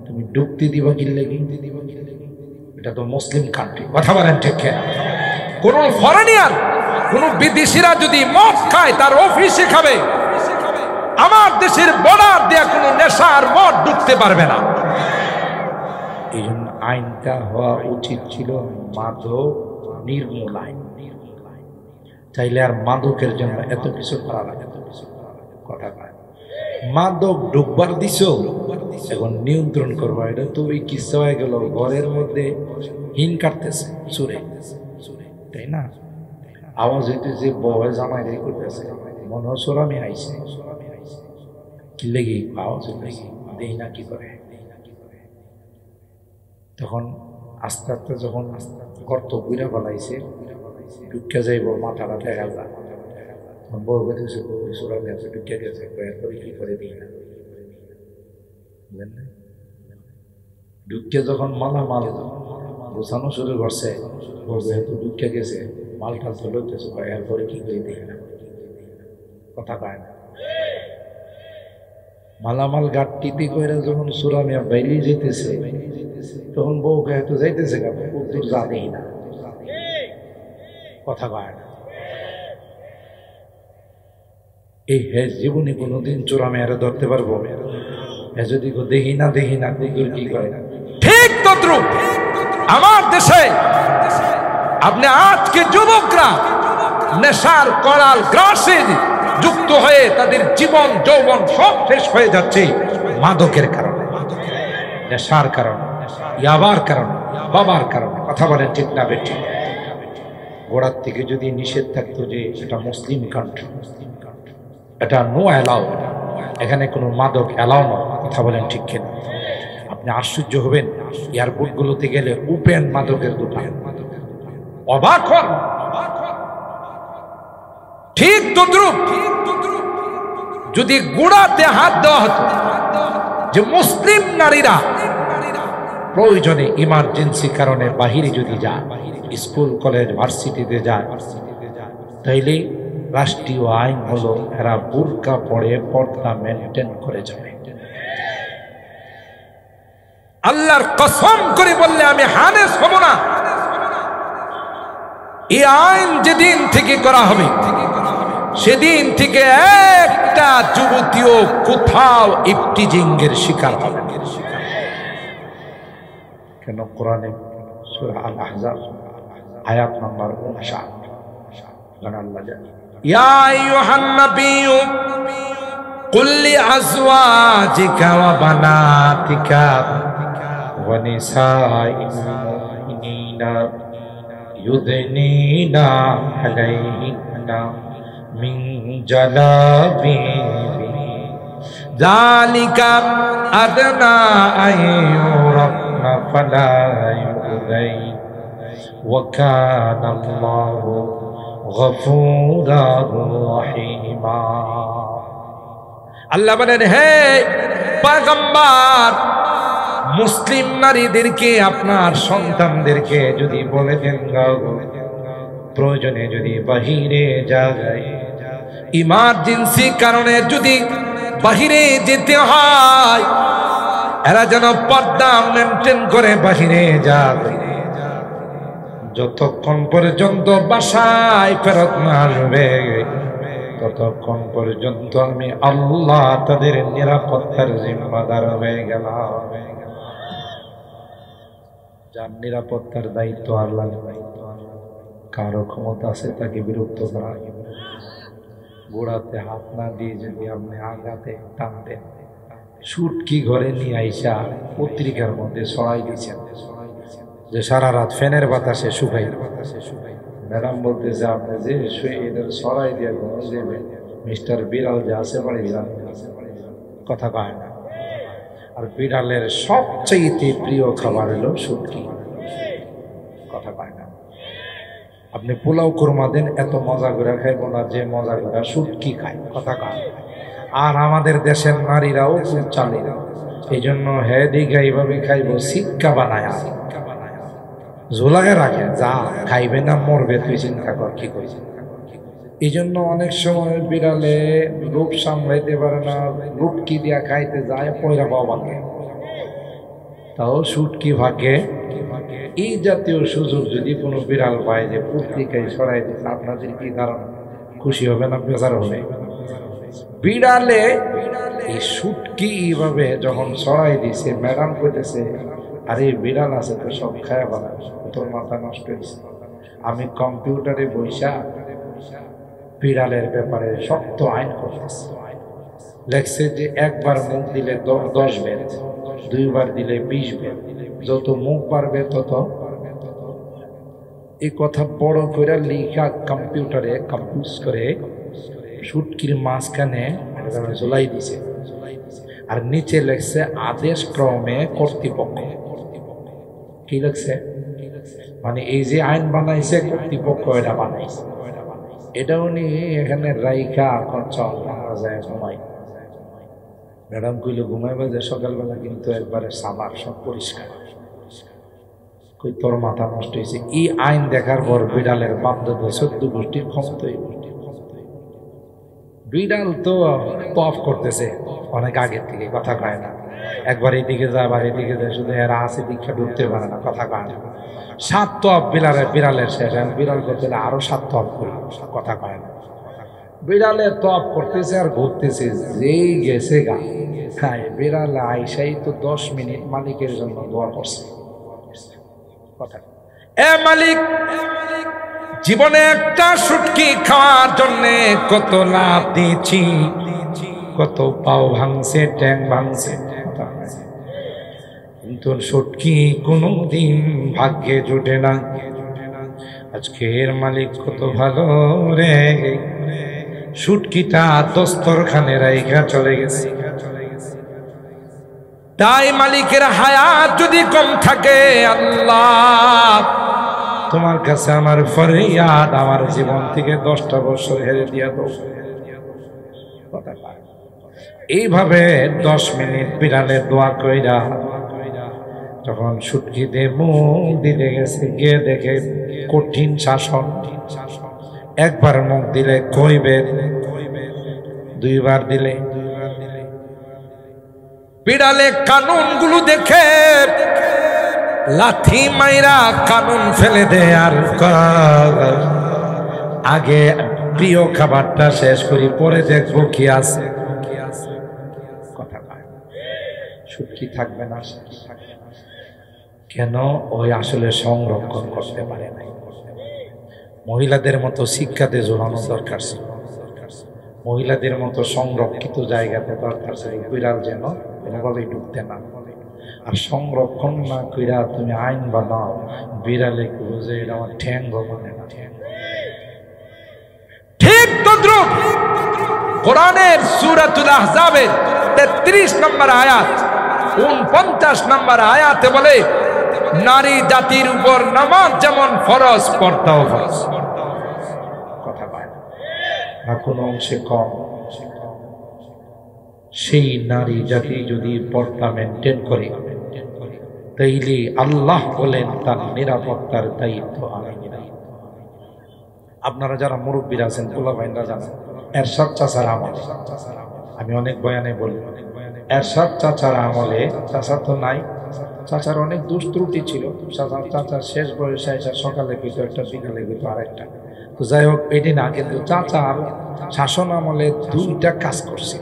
তুমি ঢুকতে দিবা কিনলে কিনতে দিবা, এটা তো মুসলিম কান্ট্রি, কথা বলেন ঠিক কিনা? কোন ফরেনিয়ার, কোন বিদেশিরা যদি মদ খায় তার অফিসে খাবে, আমার দেশের বর্ডার দেয়া কোনো নেশার মদ ঢুকতে পারবে না। এই জন্য আইনটা হওয়া উচিত ছিল মাদক নির্মূল আইন। চাইলে আর মাদকের জন্য এত কিছু করা লাগে, কথা পায়। মাদক ঢুকবার দিছ, এখন নিয়ন্ত্রণ করবা, এটা তো ওই কিসা হয়ে গেল। ঘরের মধ্যে হিন কাটতেছে সুরে, তাই না? আওয়াজ হইতেছে, বউয়ে জামাই রে করতেছে, মনে হয় সোরামি আইছে। কি লেগে আওয়াজ হইতেছে, দেই না কি করে। তখন আস্তে আস্তে যখন গর্ত বুড়া বলাইছে, ঢুকে যাইব, মাথাটা দেখা যায়, বউ বেঁধেছে, সোরামি আছে, ঢুকে গেছে, কি করে দিই না। ঢুকে যখন মালামাল গোছানো শুরু করছে, যেহেতু ঢুকে গেছে, মালটাল তো লইতেছে, এরপরে কি করে দিই না, কথা পায় না। মালামাল গাটটিতে কইরা যখন সুরামিয়া বাইরে যেতেছে, তখন বউকে এত যাইতেছে, উত্তর জানেই না, কথা পায় না। এই হ্যাঁ জীবনে কোনোদিন চোরা মেয়েরা ধরতে পারবো? যদি দেখি না কি করে। ঠিক তদ্রুপ আমার দেশে আপনি আজকে যুবকরা নেশার করাল গ্রাসে যুক্ত হয়ে তাদের জীবন যৌবন সব শেষ হয়ে যাচ্ছে মাদকের কারণে, নেশার কারণে, ইয়াবার কারণে, বাবার কারণে। কথা বলেন ঠিক না বেটি? গোড়ার থেকে যদি নিষেধ থাকতো যে এটা মুসলিম কান্ট্রি, এটা নো অ্যালাউ, এখানে কোনো মাদক অ্যালাউ নয়, কথা বলেন ঠিক কিনা? আপনি আশ্চর্য হবেন, এয়ারপোর্ট গুলোতে গেলে ওপেন মাদকের দোকান, অবাক হন। ঠিক তদ্রুপ যদি গোড়াতে হাত দেওয়া হতো যে মুসলিম নারীরা প্রয়োজনে ইমার্জেন্সি কারণে বাহিরে যদি যায়, স্কুল কলেজ ভার্সিটিতে যায়, তাইলে রাষ্ট্রীয় আইন হলো এরা বুরকা পরে পর্দা মেনটেন করে যাবে। আল্লাহর কসম করে বললে আমি হানেস হব না। এই আইন যেদিন থেকে করা হবে, সেদিন থেকে একটা যুবতীও কোথাও ইফটিজিং এর শিকার হবে। কেন? কোরআনে সূরা আল আহজাব আয়াত নাম্বার 59 আল্লাহ জানে, ইয়া আইয়ুহান নাবিয়্যু কুল লিআজওয়াজিকা ওয়া বানাতিকা ওয়া নিসাইল মুমিনিনা ইউদনিনা আলাইহিন্না মিন জালাবিবি যালিকা আদনা আইয়ুরাফনা ফালা ইউযাইন ওয়া কানা আল্লাহু গফুরার রহিমা। আল্লাহ বলেন, হে পয়গম্বর, মুসলিম নারীদেরকে আপনার সন্তানদেরকে যদি বলে দেন প্রয়োজনে যদি বাহিরে যায়, ইমার্জেন্সি কারণে যদি বাহিরে যেতে হয়, এরা যেন পর্দা মেনটেন করে বাহিরে যাবে। যতক্ষণ পর্যন্ত বাসায় ফেরত না আসবে ততক্ষণ পর্যন্ত আমি আল্লাহ তাদের নিরাপত্তার জিম্মাদার হয়ে গেলাম। যার নিরাপত্তার দায়িত্ব আল্লাহ, কারো ক্ষমতা আছে তাকে বিরক্ত করা, গোড়াতে হাত না দিয়ে যদি আপনি আগাতে টানতেন, সুটকি ঘরে নিয়ে আইসা পত্রিকার মধ্যে ছড়াই দিয়েছেন যে সারা রাত ফ্যানের বাতাসে শুকাই। ম্যাডাম বলতেছে, আপনি যে এদের ছড়াই দিয়ে ঘুম দেবেন, মিস্টার বিড়াল যে আছে বাড়ি বিড়াল কথা কয় না। আর বিড়ালের সবচেয়ে প্রিয় খাবার হলো শুটকি, কথা কয় না। আপনি পোলাও কোরমা দেন, এত মজা করে খাইব না যে মজা করে শুটকি খায়, কথা কয়। আর আমাদের দেশের নারীরাও খুব চালে, এই জন্য হ্যাঁ দিঘা এইভাবে খাইব, শিক্ষা বানায় ঝোলাকে রাখে, যা খাইবে না মরবে, তুই চিন্তা কর কি করছি। এই জন্য অনেক সময় বিড়ালে লোভ সামলাইতে পারে না, লুটকি দিয়া খাইতে যায়, পয়রা পাওয়া ভাগে, তাও শুটকি ভাগে। এই জাতীয় সুযোগ যদি কোনো বিড়াল পায় যে পত্রিকায় ছড়াই দিচ্ছে, আপনাদের কি কারণ খুশি হবে না বেজার হবে? বিড়ালে এই শুটকি এইভাবে যখন ছড়াই দিছে, ম্যাডাম কইতেছে, আরে বিড়াল আছে তো সব খায়া বানা, তোর মাথা নষ্ট হয়েছে। আমি কম্পিউটারে বইসা বিড়ালের ব্যাপারে শক্ত আইন করতেছি। লেখছে যে একবার মুখ দিলে 10 বেদ, দুইবার দিলে 20 বেদ, যত মুখ পারবে তত। এই কথা বড় করে লিখা কম্পিউটারে কম্পিউজ করে শুটকির মাঝখানে ঝোলাই দিছে, আর নিচে লেখছে আদেশ ক্রমে কর্তৃপক্ষ। কি লেখছে? মানে এই যে আইন বানাইছে কর্তৃপক্ষ এটা বানাইছে, এটা উনি এখানে রাইখা এখন চল আমরা যায় ঘুমাই। ম্যাডাম কইল ঘুমাইবা যে সকালবেলা কিন্তু একবারে সাবার সব পরিষ্কার। কই তোর মাথা নষ্ট হয়েছে। এই আইন দেখার পর বিড়ালের বাপদাদ 14 গোষ্ঠীর ক্ষমতাই। বিড়াল তো তফ করতেছে অনেক আগের থেকে, কথা কয় না। একবার এদিকে যায়, আবার এদিকে যায়, শুধু এরা আছে দীক্ষা ঢুকতে পারে না, কথা কয় না। 7 তফ বিড়ালের শেষ, বিড়াল করতে আরো 7 তফ করি, কথা কয় না। বিড়ালে তফ করতেছে আর ঘুরতেছে, যেই গেছে গা খায়। বিড়াল আইসাই তো 10 মিনিট মালিকের জন্য দোয়া করছে, কথা। এ মালিক, জীবনে একটা শুটকি খাওয়ার জন্য কত লাভ দিয়েছি, কত পাও ভাঙছে, ট্যাং ভাঙছে, কিন্তু শুটকি কোনোদিন ভাগ্যে জুটে না। আজকের মালিক কত ভালো রে, শুটকিটা দস্তরখানে রাইখা চলে গেছে। তাই মালিকের হায়াত যদি কম থাকে, আল্লাহ তোমার কাছে আমার ফরিয়াদ, আমার জীবন থেকে 10টা বছর হেরে দিয়া দাও। এইভাবে 10 মিনিট বিড়ালে দোয়া কইরা যখন শুটকি দিয়ে মুখ দিতে গেছে, গিয়ে দেখে কঠিন শাসন। একবার মুখ দিলে কইবে, দুইবার দিলে। বিড়ালে কানুন গুলো দেখে লাথি মাইরা কানুন ফেলে দে, আর আগে প্রিয় খাবারটা শেষ করি, পরে দেখবো কি আছে। কথা শুটকি থাকবে না, কেন? ওই আসলে সংরক্ষণ করতে পারে নাই। মহিলাদের মতো শিক্ষাতে জোরানো দরকার ছিল, মহিলাদের মতো সংরক্ষিত জায়গাতে দরকার ছিল, বিড়াল যেন এভাবে ঢুকতে না। আর সংরক্ষণ না কইরা তুমি আইন বানাও, বিড়ালে বুঝে এটা আমার ঠ্যাং মানে না। ঠিক তদ্রুপ কোরআনের সূরাতুল আহজাবের 33 নম্বর আয়াত, 49 নম্বর আয়াতে বলে, নারী জাতির উপর নামাজ যেমন ফরজ, পর্দাও ফরজ। কথা পায় না কোনো অংশে কম। সেই নারী জাতি যদি পর্দা মেনটেন করে, তাইলে আল্লাহ বলেন তার নিরাপত্তার দায়িত্ব আমি নিলাম। আপনারা যারা মুরব্বীরা আছেন, পোলা ভাইরা জানেন, এরশাদ চাচার আমলে, আমি অনেক বয়ানে বলি, এরশাদ চাচার আমলে, চাচা তো নাই, চাচার অনেক দোষ ত্রুটি ছিল, চাচার শেষ বয়সে এসে সকালে কিছু একটা, বিকালে কিছু আরেকটা, তো যাই হোক এটি না, কিন্তু চাচার শাসন আমলে দুইটা কাজ করছে,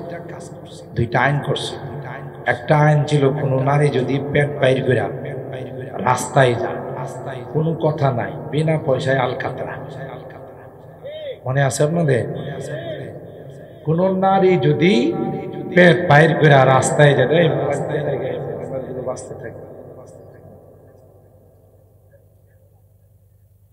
দুইটা আইন করছে। একটা আইন ছিল, কোনো নারী যদি পেট বাইর করে রাস্তায় যায়, কোনো কথা নাই, বিনা পয়সায় আলকাতরা। মনে আছে আপনাদের? কোন নারী যদি পেট বাইর করে রাস্তায় যায়, বাঁচতে থাকে।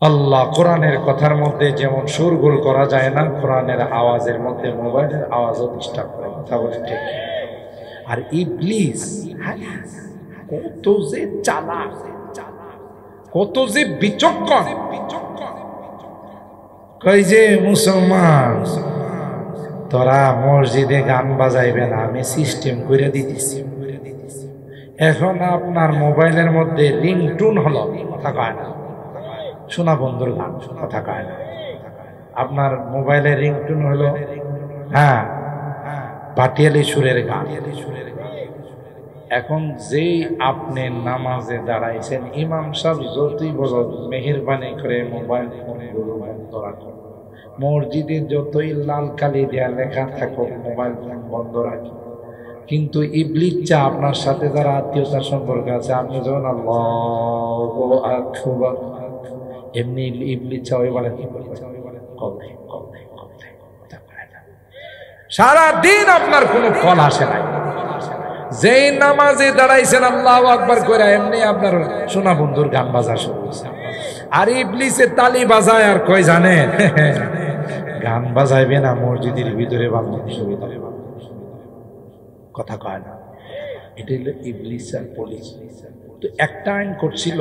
আল্লাহ কোরআনের কথার মধ্যে যেমন সুরগুল করা যায় না, কোরআনের আওয়াজের মধ্যে মোবাইলের আওয়াজও ডিস্টার্ব করে। কথা বলে ঠিক? আর ইবলিস কত যে চালাক, কত যে বিচক্ষণ। কই যে মুসলমান, তোরা মসজিদে গান বাজাইবে না, আমি সিস্টেম করে দিতেছি। এখন আপনার মোবাইলের মধ্যে রিংটোন হলো, কথা কয় না, শোনা বন্ধুর গান, কথা কয় না। আপনার মোবাইলের রিংটোন হলো, হ্যাঁ, পাটিয়ালি সুরের গান। এখন যেই আপনি নামাজে দাঁড়াইছেন, ইমাম সাহেব যতই বলো মেহেরবানি করে মোবাইল ফোনগুলো বন্ধ রাখুন, মসজিদে যতই লাল কালি দেয়া লেখা থাকুক মোবাইল ফোন বন্ধ রাখি, কিন্তু ইবলিস চা আপনার সাথে যারা আত্মীয়তার সম্পর্ক আছে, আপনি যখন আল্লাহু আকবার এমনি ইবলিস চা ওই বলে সারা দিন আপনার কোনো ফল আসে নাই। যেই নামাজে দাঁড়াইছেন আল্লাহু আকবার করে, এমনি আপনার সোনা বন্ধুর গান বাজা শুরু হয়েছে। আর ইবলিসে তালি বাজায় আর কই জানেন, গান বাজাইবে না মসজিদের ভিতরে, কথা কয় না। এটা হলো ইবলিস আর পুলিশ। তো একটা আইন করছিল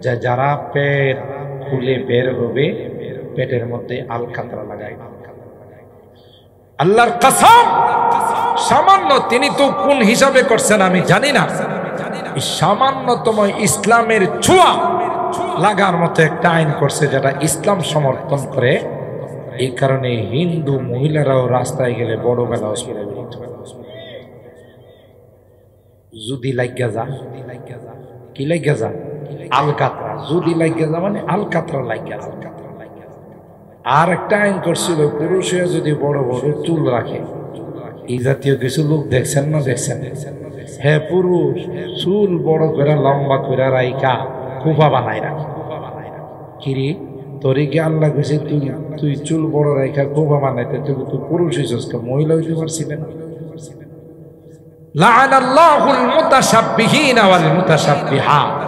যে যারা পেট খুলে বের হবে, পেটের মধ্যে আলকাতরা লাগাই। আল্লাহর কসম, সামান্য, তিনি তো কোন হিসাবে করছেন আমি জানি না, সামান্যতম ইসলামের ছোঁয়া লাগার মতো একটা আইন করছে, যেটা ইসলাম সমর্থন করে। এই কারণে হিন্দু মহিলারাও রাস্তায় গেলে বড় বেলা যদি লাগিয়া যা, কি লাগিয়া যা, আলকাতরা, যদি লাগিয়া যা মানে আলকাতরা লাগিয়া। আর একটা আইন করছিল, পুরুষে যদি বড় বড় চুল রাখে, এই জাতীয় কিছু লোক দেখছেন না, দেখছেন? হ্যাঁ, পুরুষ চুল বড় করে লম্বা করে রাইকা খোপা বানাই রাখে। কিরে তোরে কি আল্লাহ কইছে তুই চুল বড় রাইকা খোপা বানাইতে, তুই পুরুষ হইছস, মহিলা হইতে পারছিলেন? লাআনাল্লাহুল মুতাশাব্বিহিনা ওয়াল মুতাশাব্বিহাত,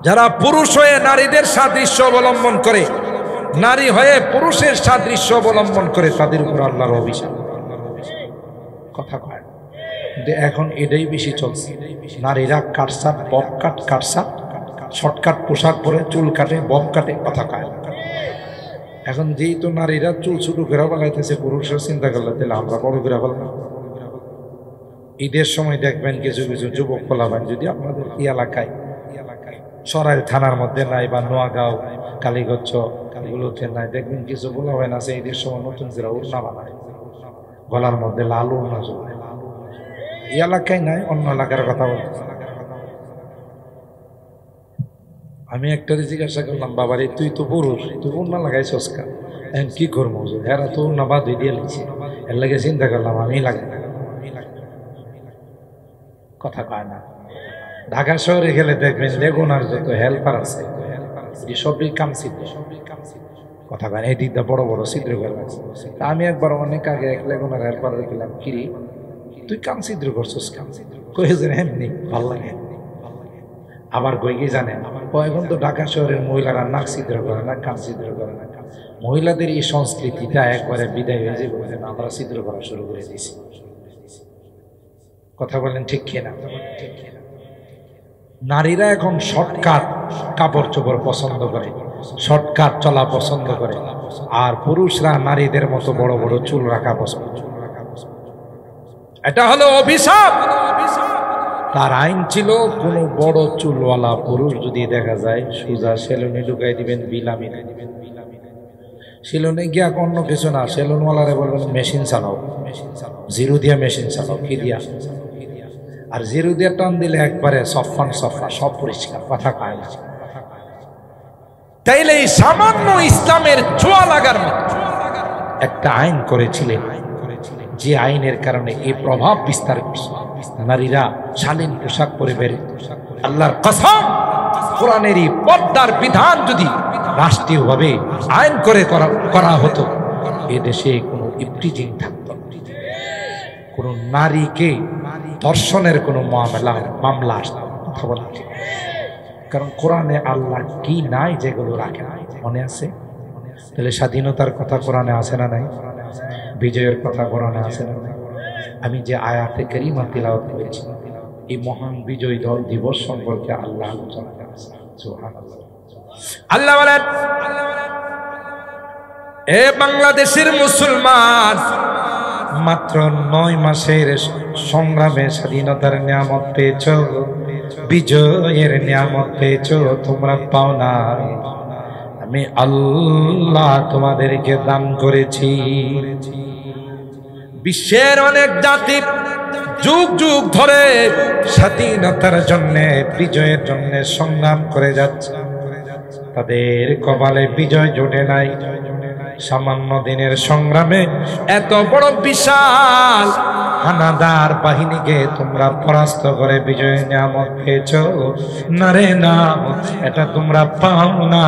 যারা পুরুষ হয়ে নারীদের সাদৃশ্য অবলম্বন করে, নারী হয়ে পুরুষের সাদৃশ্য অবলম্বন করে, তাদের উপর আল্লাহর অভিশাপ। কথা কয় এখন এটাই বেশি চলছে। নারীরা কাটসাট, বব কাট, কাটসাট, শর্টকাট পোশাক পরে, চুল কাটে, বব কাটে, কথা কয়। এখন যেহেতু নারীরা চুল ছোটো ঘেরা বানাইতেছে, পুরুষরা চিন্তা করলে তাহলে আমরা বড় ঘেরা বললাম। ঈদের সময় দেখবেন কিছু কিছু যুবক পোলাপান, যদি আপনাদের এই এলাকায় সরাইল থানার মধ্যে নাই, বা নোয়াগাঁও, কালীগঞ্জ এগুলোতে নাই, দেখবেন কিছু পোলাপান আছে ঈদের সময় নতুন করে উড়না বানায়, গলার মধ্যে লাল উড়না ঝুলে। এই এলাকায় নাই, অন্য এলাকার কথা বলতেছে। আমি একটা জিজ্ঞাসা করলাম, বাবারে তুই তো পুরুষ, তুই উড়না লাগাইছস কেন? এখন কি করবো, হেরা তো উড়না বাদ দিয়ে লিখছে, এর লাগে চিন্তা করলাম আমি লাগাই। কথা কয় না। ঢাকা শহরে গেলে দেখবেন লেগুনার যত হেল্পার আছে, সবই কামচিত্র, কথা কয় না, এই দিকটা বড় বড় ছিদ্র করে লাগছে। আমি একবার অনেক আগে এক লেগুনার হেল্পার দেখলাম, কিরি তুই কামচিত্র করছস, কামচিত্র কয়েছেন এমনি ভাল লাগে। আবার কই কি জানেন, এখন তো ঢাকা শহরের মহিলারা নাক ছিদ্র করে না, কান ছিদ্র করে না। মহিলাদের এই সংস্কৃতিটা একবারে বিদায় হয়ে যাবে, আমরা ছিদ্র করা শুরু করে দিয়েছি। কথা বলেন ঠিক কিনা? নারীরা এখন শর্টকাট কাপড় চোপড় পছন্দ করে, শর্টকাট চলা পছন্দ করে, আর পুরুষরা নারীদের মতো বড় বড় চুল রাখা পছন্দ। এটা হলো অভিশাপ। তার আইন ছিল কোন বড় চুলওয়ালা পুরুষ যদি দেখা যায় সোজা সেলুনে ঢুকাই দিবেন, বিলামি দিবেন। সেলুনে গিয়া অন্য কিছু না, সেলুনওয়ালারে বলবেন মেশিন চালাও, জিরো দিয়া মেশিন চালাও, কি দিয়া, আর জিরো দিয়া টান দিলে একবারে সফান সফা সব পরিষ্কার, কথা কয় না। তাইলে এই সামান্য ইসলামের ছোঁয়া লাগার মতো একটা আইন করেছিলেন, যে আইনের কারণে এই প্রভাব বিস্তার করছে। নারীরা শালীন পোশাক পরে বের। আল্লাহর কসম, কোরআনের এই পর্দার বিধান যদি রাষ্ট্রীয়ভাবে আইন করে করা হতো, এ দেশে কোনো ইফটিজিং থাকতো, কোন নারীকে ধর্ষণের কোনো মামলা আসতো, কথা বলা ঠিক। কারণ কোরআনে আল্লাহ কি নাই যেগুলো রাখে, মনে আছে? তাহলে স্বাধীনতার কথা কোরআনে আছে না নাই? বিজয়ের কথা কোরআনে আছে না নাই? আমি যে আয়াতে কারিমা তিলাওয়াত করেছি, এই মহান বিজয় দিবস সম্পর্কে আল্লাহ আলোচনা করেছেন। সুবহানাল্লাহ। আল্লাহ বলেন, এ বাংলাদেশের মুসলমান, মাত্র 9 মাসের সংগ্রামে স্বাধীনতার নিয়ামত পেয়েছ, বিজয়ের নিয়ামত পেয়েছ, তোমরা পাও না। আমি আল্লাহ তোমাদেরকে দান করেছি। বিশ্বের অনেক জাতি যুগ যুগ ধরে স্বাধীনতার জন্য, বিজয়ের জন্য সংগ্রাম করে যাচ্ছে, তাদের কপালে বিজয় জোটে নাই। সামান্য দিনের সংগ্রামে এত বড় বিশাল হানাদার বাহিনীকে তোমরা পরাস্ত করে বিজয়ের নিয়ামত পেয়েছ। না রে না, এটা তোমরা পাও না,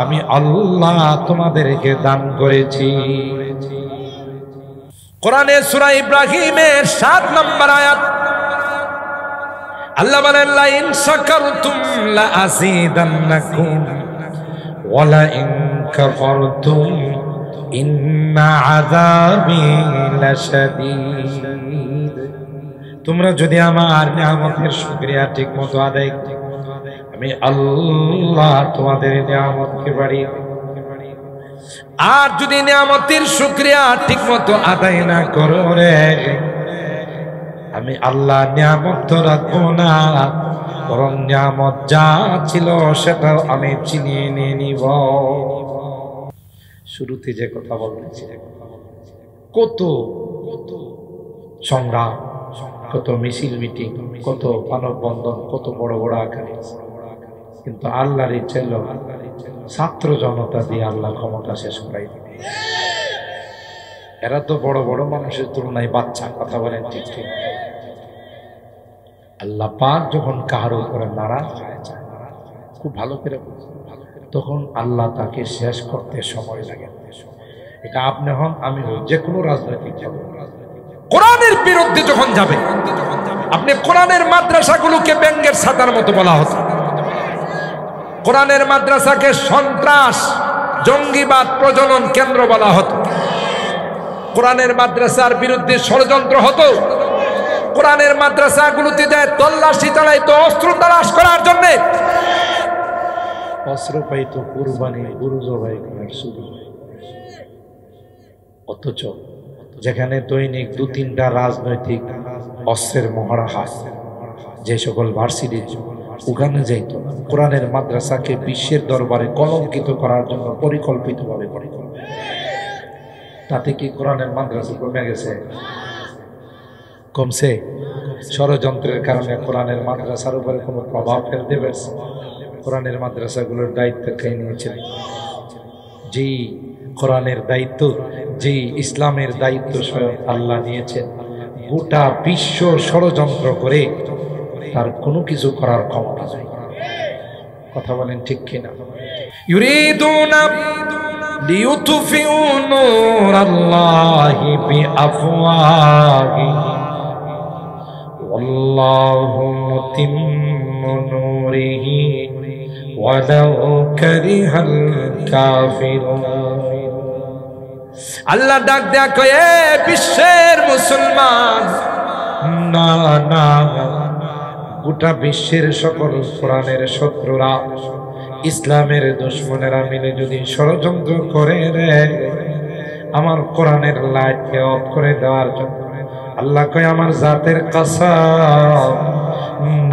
আমি আল্লাহ তোমাদেরকে দান করেছি। কোরআনে সূরা ইব্রাহিমের 7 নম্বর আয়াত, আল্লাহ বলেন, লা ইন শাকারতুম লা আযীদান্নাকুম ওয়া লা ইন কাফারতুম ইন্না আযাবি লাশাদীদ। তোমরা যদি আমার নিয়ামতের শুকরিয়া ঠিকমতো আদায় করো, আমি আল্লাহ তোমাদের নিয়ামতকে বাড়িয়ে দেব। আর যদি নিয়ামতের শুকরিয়া ঠিকমতো আদায় না করো রে, আমি আল্লাহ নিয়ামত তো রাখবো না, বরং নিয়ামত যা ছিল সেটাও আমি চিনিয়ে নিয়ে নিব। শুরুতে যে কথা বলেছি, কত সংগ্রাম, কত মিছিল মিটিং, কত মানববন্ধন, কত বড় বড় আকারে, কিন্তু আল্লাহর ইচ্ছা ছিল ছাত্র জনতা দিয়ে আল্লাহ ক্ষমতা শেষ করাই দিবে। এরা তো বড় বড় মানুষের তুলনায় বাচ্চা, কথা বলেন ঠিক ঠিক। আল্লাহ পাক যখন কারো উপরে নারাজ হয়ে যায়, খুব ভালো করে তখন আল্লাহ তাকে শেষ করতে সময় লাগে। এটা আপনি হন, আমি হই, যে কোনো রাজনৈতিক দল কোরআনের বিরুদ্ধে যখন যাবে, আপনি কোরআনের মাদ্রাসাগুলোকে ব্যাঙ্গের ছাতার মতো বলা হতো, কোরআনের মাদ্রাসাকে সন্ত্রাস জঙ্গিবাদ প্রজনন কেন্দ্র বলা হতো, কোরআনের মাদ্রাসার বিরুদ্ধে ষড়যন্ত্র হতো, কোরআনের মাদ্রাসাগুলোতে যায় তল্লাশি চালাইতো অস্ত্র তালাশ করার জন্য, অস্ত্র পাইতো কুরবানি গরু জবাই করার সুযোগ। অথচ যেখানে দৈনিক 2-3টা রাজনৈতিক অস্ত্রের মহড়া হয়, যে সকল ভার্সিটি ওখানে যাইতো, কোরআনের মাদ্রাসাকে বিশ্বের দরবারে কলঙ্কিত করার জন্য পরিকল্পিতভাবে তাতে কি কোরআনের মাদ্রাসা কমে গেছে? কমছে? ষড়যন্ত্রের কারণে কোরআনের মাদ্রাসার উপরে কোনো প্রভাব ফেলতে পারছে? কোরআনের মাদ্রাসাগুলোর দায়িত্ব কে নিয়েছিলেন? যেই কোরআনের দায়িত্ব, যেই ইসলামের দায়িত্ব স্বয়ং আল্লাহ নিয়েছেন, গোটা বিশ্ব ষড়যন্ত্র করে তার কোনো কিছু করার ক্ষমতা নাই। কথা বলেন ঠিক কিনা? ইউরিদুনা লিইউতফিউ নূরাল্লাহি বিআফওয়াহিহিম ওয়াল্লাহু মুতিম্মু নূরিহি ওয়ালাউ কারিহাল কাফিরুন। আল্লাহ ডাক দেয়া কয়ে, বিশ্বের মুসলমান, না না, গোটা বিশ্বের সকল কোরআনের শত্রুরা, ইসলামের দুশমনেরা মিলে যদি ষড়যন্ত্র করে রে আমার কোরআনের লাইটকে অফ করে দেওয়ার জন্য, আল্লাহ কয় আমার জাতের কসম,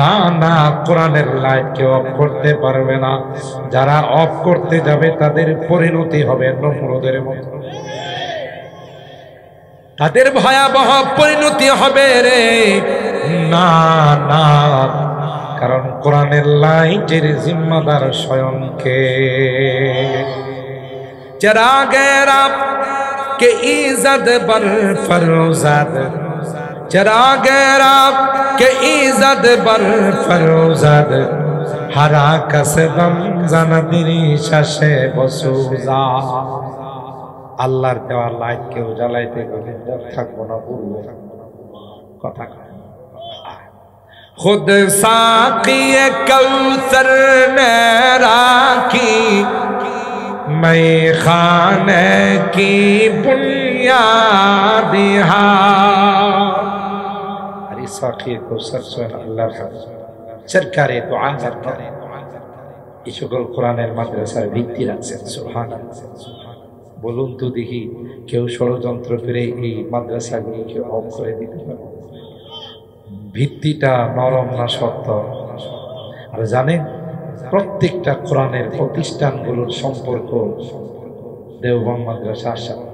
না না, কোরআনের লাইট কেউ অফ করতে পারবে না। যারা অফ করতে যাবে তাদের পরিণতি হবে নমরুদের মতো, তাদের ভয়াবহ পরিণতি হবে রে। না না, কারণ কোরআনের লাইটের জিম্মাদার স্বয়ংকে। চিরাগের के इज़्ज़त बर फरोज़द, चिरागेर के इज़्ज़त बर फरोज़द, हरा कसदम জানাতিরি শাসে বসুজা। আল্লাহর দেওয়া লাইট কেউ জ্বালাইতে গেলে থাকবো না, বলবো কথা। खुद साक़ी कौसर ने राखी, मैं खाने की बुनियाद अरे साक़ी कौसर सुन अल्लाह सरकार दुआ करते এই সকল কোরআনের মাদ্রাসার ভিত্তি রাখছেন। সুবহানাল্লাহ। বলুন তো দেখি, কেউ ষড়যন্ত্র করে এই মাদ্রাসাগুলোকে অফ করে দিতে পারে? ভিত্তিটা নরম না শক্ত? আর জানেন, প্রত্যেকটা কোরআনের প্রতিষ্ঠানগুলোর সম্পর্ক দেওবন্দ মাদ্রাসার সাথে,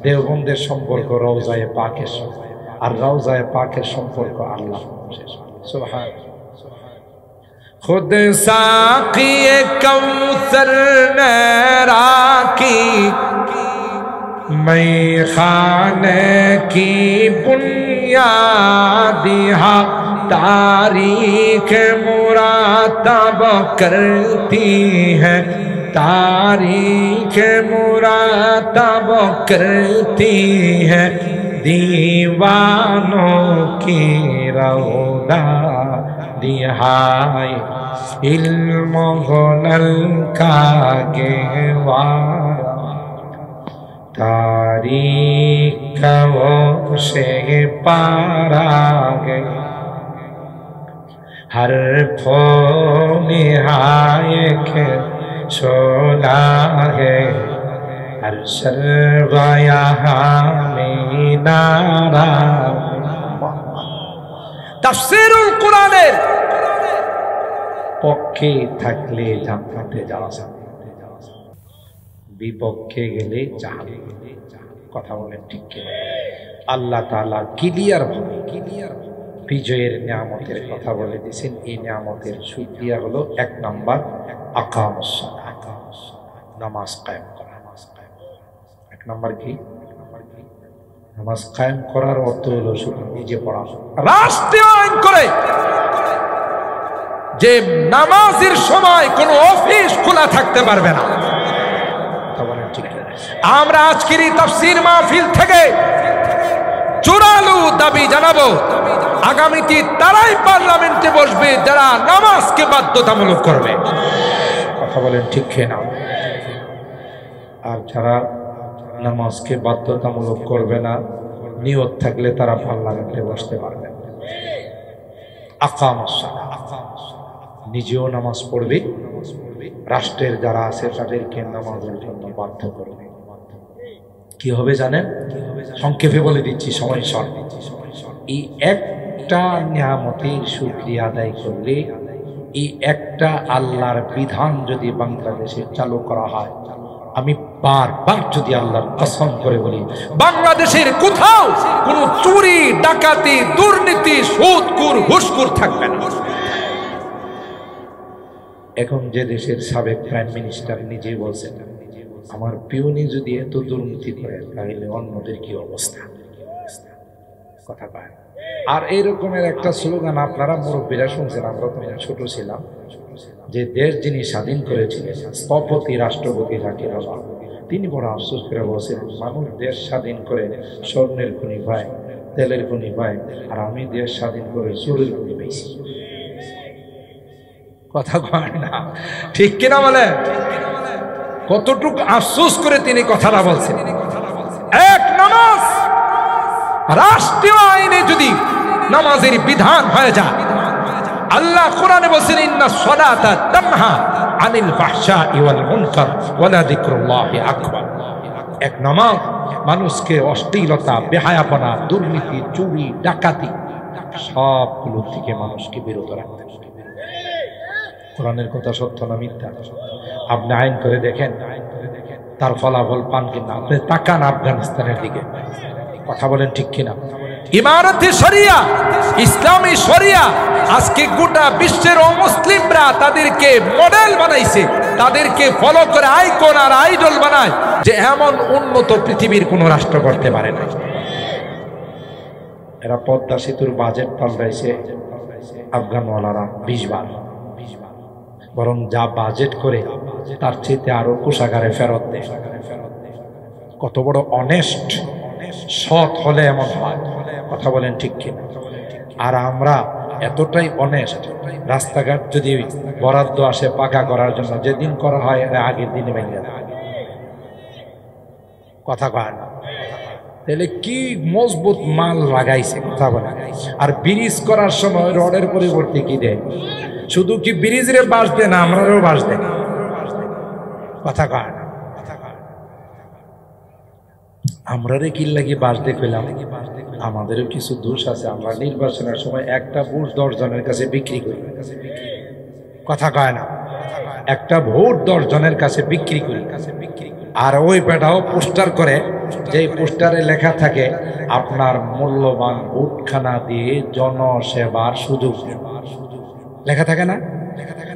দেওবন্দের সম্পর্ক রওজায়ে পাকের সাথে, আর রওজায়ে পাকের সম্পর্ক আল্লাহ। সুবহানাল্লাহ। खुद साक़ी कौसर ने राखी, मैं खाने की बुनियाद तारीख मुरातब करती है, तारीख मुरातब करती है, दीवानों की रौदा दिहाय इल्म गुनल का गेवारा, तारीख वो से पारा गे, हर फो निहाय के शोला है, हर शर्वाया में नारा। তাফসীরুল কোরআনের পক্ষে থাকলে জান্নাতে যাওয়া যাবে, বিপক্ষে গেলে জাহান্নামে। কথা বলেন ঠিক কি? আল্লাহ তাআলা ক্লিয়ার ভাবে বিজয়ের নিয়ামতের কথা বলে দিয়েছেন। এই নিয়ামতের শুকরিয়া হলো 1 নাম্বার আকামুস সালাত, নামাজ কায়েম করা। 1 নাম্বার কি? নামাজ কায়েম করার অর্থ হলো শুধু নিজে পড়া, রাষ্ট্রীয় আইন করে যে নামাজের সময় কোনো অফিস খোলা থাকতে পারবে না। আমরা আজকের এই তাফসীর মাহফিল থেকে জোরালো দাবি জানাবো, আগামীতে তারাই পার্লামেন্টে বসবে যারা নামাজকে বাধ্যতামূলক করবে। কথা বলেন ঠিক না? আর যারা নামাজকে বাধ্যতামূলক করবে না, নিয়ত থাকলে তারা পার্লামেন্টে বসতে পারবে। আকামুস সালাত, নিজেও নামাজ পড়বে, রাষ্ট্রের যারা আছে তাদেরকে নামাজের জন্য বাধ্য করবে। কি হবে জানেন? সংক্ষেপে বলে দিচ্ছি, সময় শর্ট। এই একটা নিয়ামতের শুকরিয়া আদায় করলে, এই একটা আল্লাহর বিধান যদি বাংলাদেশে চালু করা হয়, আমি বারবার যদি আল্লাহর কসম করে বলি, বাংলাদেশের কোথাও কোনো চুরি, ডাকাতি, দুর্নীতি, সুদখোর, ঘুষখোর থাকবে না। এখন যে দেশের সাবেক প্রাইম মিনিস্টার নিজেই বলছেন, আমার পিওনি যদি এত দুর্নীতি করে তাহলে অন্যদের কি অবস্থা? কথা পায়। আর এইরকমের একটা স্লোগান আপনারা মুরব্বীরা শুনছেন, আমরা তো ছোট ছিলাম, যে দেশ যিনি স্বাধীন করেছিলেন স্থপতি রাষ্ট্রপতি জাকির হোসেন, তিনি বড় আফসোস করে বলছেন, মানুষ দেশ স্বাধীন করে স্বর্ণের খনি পায়, তেলের খনি পায়, আর আমি দেশ স্বাধীন করে চোরের খনি পাইছি। কথা কয় না? ঠিক কিনা বলে? কতটুকু আফসোস করে তিনি কথাটা বলছেন। এক নামাজ রাষ্ট্রীয় আইনে যদি নামাজের বিধান হয়ে যায়, আল্লাহ কোরআনে বলেছেন, ইন্নাস সালাতা তানহা আনিল ফাহশাই ওয়াল মুনকার ওয়া লাযিকরুল্লাহি আকবার। এক নামাজ মানুষকে অশ্লীলতা, বেহায়াপনা, দুর্নীতি, চুরি, ডাকাতি সবগুলো থেকে মানুষকে বিরত রাখতে হবে। কোরআনের কথা সত্য না মিথ্যা? আপনি আইন করে দেখেন, তার ফলাফল পান কিনা? আপনি তাকান আফগানিস্তানের দিকে, কথা বলেন ঠিক কিনা? ইমারতে শরিয়া, ইসলামী শরিয়া আজকে গোটা বিশ্বের অমুসলিমরা তাদেরকে মডেল বানাইছে, তাদেরকে ফলো করে আইকন আর আইডল বানায় যে এমন উন্নত পৃথিবীর কোন রাষ্ট্র করতে পারে না। এরা পদ্মা সেতুর বাজেট পাল্টাইছে আফগানওয়ালারা 20 বার, বরং যা বাজেট করে তার চেয়ে আরো কোষাগারে ফেরত দেয়। কত বড় অনেস্ট, সৎ হলে এমন হয়, কথা বলেন ঠিক কিনা? আর আমরা এতটাই অনেস্ট, রাস্তাঘাট যদি বরাদ্দ আসে পাকা করার জন্য, যেদিন করা হয় এর আগের দিনে ভেঙে যায়, কথা কয় না। তাহলে কি মজবুত মাল লাগাইছে, কথা বলে। আর ব্রিজ করার সময় রডের পরিবর্তে কি দেয়? শুধু কি ব্রিজরে বাঁশ দেয় না, আমরাও বাঁশ দেয়, কথা কয় না। আমরা রে কি লাগি বাঁশ দিয়ে পেলাম? আমাদেরও কিছু দোষ আছে। আমরা নির্বাচনের সময় একটা ভোট 10 জনের কাছে বিক্রি করি, কথা কয় না। একটা ভোট 10 জনের কাছে বিক্রি করি, আর ওই পেটাও পোস্টার করে, যেই পোস্টারে লেখা থাকে আপনার মূল্যবান ভোটখানা দিয়ে জনসেবার সুযোগ লেখা থাকে না?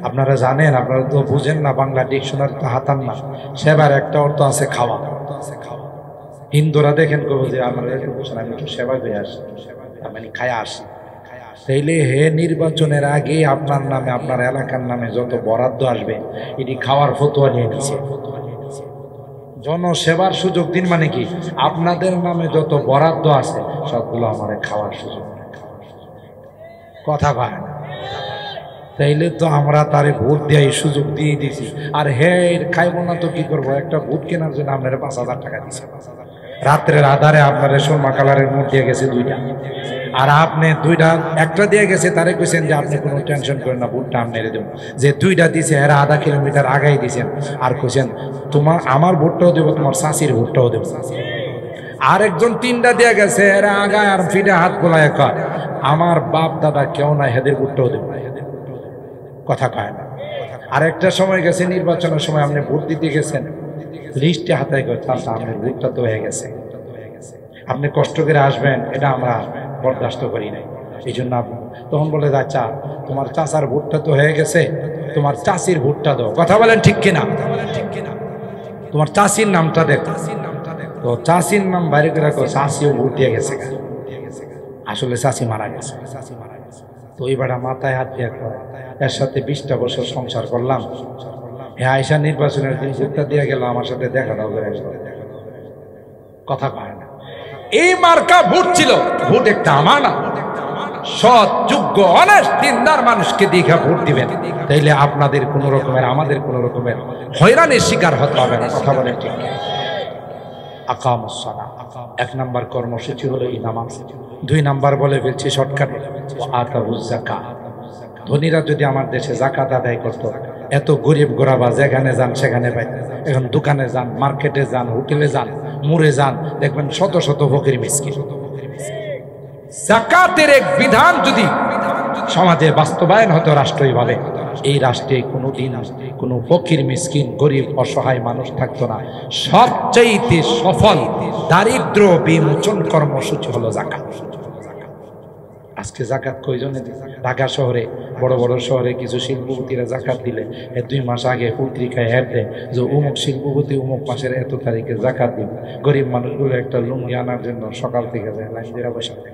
আপনারা জানেন, আপনারা তো বুঝেন না, বাংলা ডিকশনারি তো হাতান না। সেবার একটা অর্থ আছে খাওয়া। হিন্দুরা দেখেন কব যে আমরা আমি একটু সেবা করে আসি, মানে খায়া আসি। তাইলে হে নির্বাচনের আগে আপনার নামে, আপনার এলাকার নামে যত বরাদ্দ আসবে এটি খাওয়ার ফতোয়া নিয়ে নিছে। জনসেবার সুযোগ দিন মানে কি? আপনাদের নামে যত বরাদ্দ আছে সবগুলো আমার খাওয়ার সুযোগ, কথা কয় না। তাইলে তো আমরা তারে ভোট দিয়ে এই সুযোগ দিয়ে দিছি, আর হে খাইব না তো কি করবো? একটা ভোট কেনার জন্য আপনারা 5,000 টাকা দিছে। রাত্রের আধারে আপনারা সুরমা কালারের নোট দিয়ে গেছে 2টা, আর আপনি 2টা, একটা দিয়ে গেছে, তারে কইছেন যে আপনি কোনো টেনশন করেন না, ভোটটা আপনি দেব। যে 2টা দিছে এরা আধা কিলোমিটার আগাই দিছেন, আর কইছেন আমার ভোটটাও দেবো, তোমার শাশির ভোটটাও দেবো। আরেকজন 3টা দিয়ে গেছে, এরা আগায় আর ফিটে হাত গোলায় কয় আমার বাপ দাদা কেউ নাই, হেদের ভোটটাও দেবো, কথা কয় না। আরেকটা সময় গেছে নির্বাচনের সময়, আপনি ভোট দিতে গেছেন, লিস্টে হাতায় করে চাচা আপনার ভোটটা তো হয়ে গেছে, আপনি কষ্ট করে আসবেন, এটা আমরা বরদাস্ত করি নাই, এই জন্য তখন বলে চাচা তোমার চাচার ভোটটা তো হয়ে গেছে, তোমার চাচির ভোটটা দাও, কথা বলেন ঠিক কিনা? তোমার চাচির নামটা দেখ, তো চাচির নাম বাইরে করে রাখো, চাচিও ভোট দিয়ে গেছে, আসলে চাচি মারা গেছে। তো এইবার মাথায় হাত দিয়ে এর সাথে 20টা বছর সংসার করলাম, আয়সা নির্বাচনের দিন ভোটটা দিয়ে গেল, আমার সাথে দেখা দাও করে, কথা কয় না। এই মার্কা ভোট ছিল, ভোট একটা আমানত, সৎ, যোগ্য, অনেস্ট, দিনদার মানুষকে দেখে ভোট দিবেন, তাইলে আপনাদের কোন রকমের, আমাদের কোন রকমের হয়রানির শিকার হতে হবে না, কথা বলেন ঠিক। আকামুস সালাহ, 1 নম্বর কর্মসূচি হলো এই নামাজ। 2 নম্বর বলে ফেলছি শর্টকাট, আতাউজ যাকাত। ধনীরা যদি আমার দেশে যাকাত আদায় করতো, এত গরিব গোরাবা যেখানে যান সেখানে পাই। এখন দোকানে যান, মার্কেটে যান, হোটেলে যান, মুড়ে যান, দেখবেন শত শত ফকির মিসকিন। যাকাতের এক বিধান যদি সমাজে বাস্তবায়ন হতো রাষ্ট্রীয়ভাবে, এই রাষ্ট্রে কোনোদিন কোনো ফকির মিসকিন গরিব অসহায় মানুষ থাকতো না। সবচাইতে সফল দারিদ্র বিমোচন কর্মসূচি হলো যাকাত। আজকে যাকাত কয়জনে দিই? ঢাকা শহরে, বড় বড় শহরে কিছু শিল্পপতিরা যাকাত দিলে 2 মাস আগে পত্রিকায় অ্যাড দেয় যে অমুক শিল্পপতি অমুক মাসের এত তারিখে যাকাত দিবে। গরিব মানুষগুলো একটা লুঙ্গি আনার জন্য সকাল থেকে যায়, লাইন দিয়ে বসে থাকে।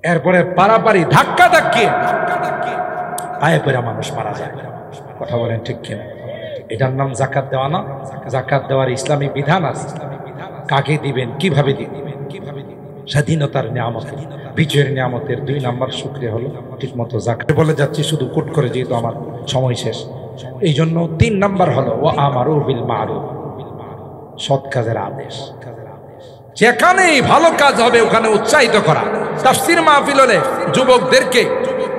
এরপরে পারাপারি ধাক্কা ধাক্কি আয়ে পরে মানুষ মারা যায়, কথা বলেন ঠিক কিনা? এটার নাম যাকাত দেওয়া না? যাকাত দেওয়ার ইসলামী বিধান আছে। কাকে দিবেন, কিভাবে দিবেন? স্বাধীনতার নিয়ামত, বিজয়ের নিয়ামতের 2 নম্বর শুকরিয়া হলো ঠিক মতো যাকাত। বলে যাচ্ছি শুধু কোট করে, যেহেতু আমার সময় শেষ, এই জন্য 3 নম্বর হলো ওয়া আমারু বিল মারুফ, সৎ কাজের আদেশ। যেখানেই ভালো কাজ হবে ওখানে উৎসাহিত করা। তাফসীর মাহফিল হলে যুবকদেরকে,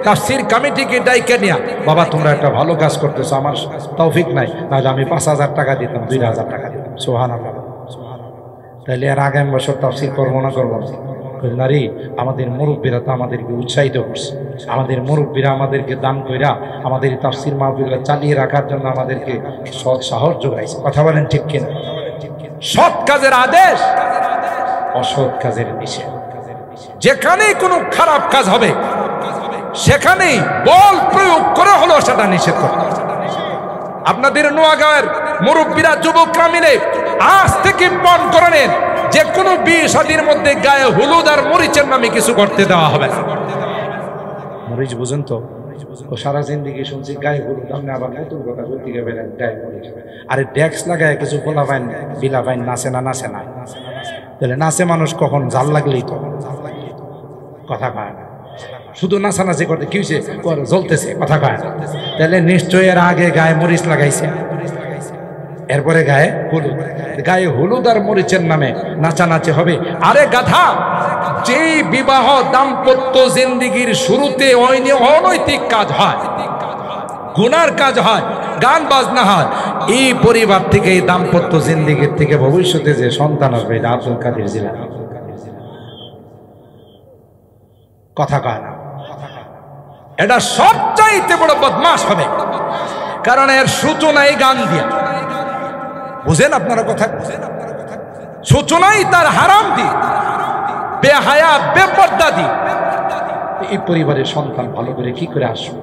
তাফসীর কমিটিকে ডাইকে নিয়া, বাবা তোমরা একটা ভালো কাজ করতেছো, আমার তৌফিক নাই, নাহলে আমি 5,000 টাকা দিতাম, 2,000 টাকা দিতাম। সুবহানাল্লাহ। তাহলে আর আগামী বছর তাফসীর করবো না করবো না? নারী আমাদের মুরব্বীরা তো আমাদেরকে উৎসাহিত করছে, আমাদের মুরব্বীরা আমাদেরকে দান কইরা আমাদের তাফসীর মাহফিল চালিয়ে রাখার জন্য আমাদেরকে সৎ সাহস যোগাইছে। কথা বলেন ঠিক কিনা? সৎ কাজের আদেশ, অসৎ কাজের নিষেধ। যেখানেই কোনো খারাপ কাজ হবে সেখানেই বল প্রয়োগ করে হলো সেটা নিষেধ করতে। আপনাদের নোয়াগাঁওয়ের মুরব্বীরা যুবকরা মিলে আজ থেকে পণ করে নেন, যে কোনো বিয়ে শাদীর মধ্যে গায়ে হলুদ আর মরিচের নামে কিছু করতে দেওয়া হবে না। মরিচ বুঝেন তো? ও সারা জিন্দিগি শুনছি গায়ে হলুদ, আপনি আবার নতুন কথা বলতে গেলেন গায়ে মরিচ। আরে ড্যাক্স লাগায় কিছু বলা পাইন বিলা পাইন, নাচে না নাচে না, তাহলে নাচে মানুষ কখন? জাল লাগলেই তো কথা কয় না, শুধু নাচানাচি করতে কি হয়েছে জ্বলতেছে কথা কয় না। তাহলে নিশ্চয়ই এর আগে গায়ে মরিচ লাগাইছে, এরপরে গায়ে হলুদ। গায়ে হলুদ আর মরিচের নামে নাচানাচি হবে? আরে গাধা, যেই বিবাহ দাম্পত্য জিন্দিগির শুরুতে অনৈতিক কাজ হয়, গুনার কাজ হয়, গান বাজনা হয়, এই পরিবার থেকে, এই দাম্পত্য জিন্দিগির থেকে ভবিষ্যতে যে সন্তান আসবে এটা আব্দুল কাদের জিলানী। কথা কয় না, এটা সবচাইতে বড় বদমাশ হবে, কারণ এর সূচনাই গান দিয়া। বুঝেন আপনারা কথা? সূচনাই তার হারাম দি, বেহায়া বেপর্দা দি। এই পরিবারের সন্তান ভালো করে কি করে আসবে?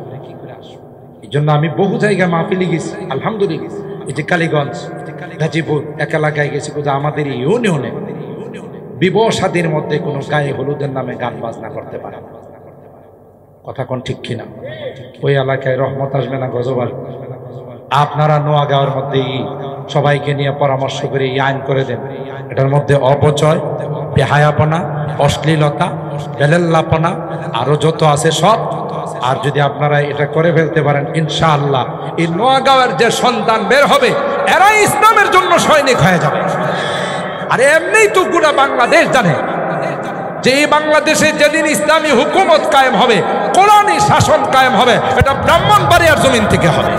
এই জন্য আমি বহু জায়গায় মাহফিলে গেছি, আলহামদুলিল্লাহ। এই যে কালীগঞ্জ, গাজীপুর এক এলাকায় গেছি, কোথাও আমাদের ইউনিয়নে বিবাহ শাদীর মধ্যে কোনো গায়ে হলুদের নামে গান বাজনা করতে পারে না। কথা কোন ঠিক কিনা? ওই এলাকায় রহমত আসবে না, গজব আসবে? আপনারা নোয়াগাঁওয়ের মধ্যেই সবাইকে নিয়ে পরামর্শ করে এই আইন করে দেন। এটার মধ্যে অপচয়, বেহায়াপনা, অশ্লীলতা, বেলেল্লাপনা আরো যত আছে সব। আর যদি আপনারা এটা করে ফেলতে পারেন, ইনশাআল্লাহ এই নোয়াগাঁওয়ের যে সন্তান বের হবে এরা ইসলামের জন্য সৈনিক হয়ে যাবে। আরে এমনিই তো গোটা বাংলাদেশ জানে যে এই বাংলাদেশে যেদিন ইসলামী হুকুমত কায়েম হবে, কোরআনী শাসন কায়েম হবে, এটা ব্রাহ্মণবাড়িয়ার জমিন থেকে হবে।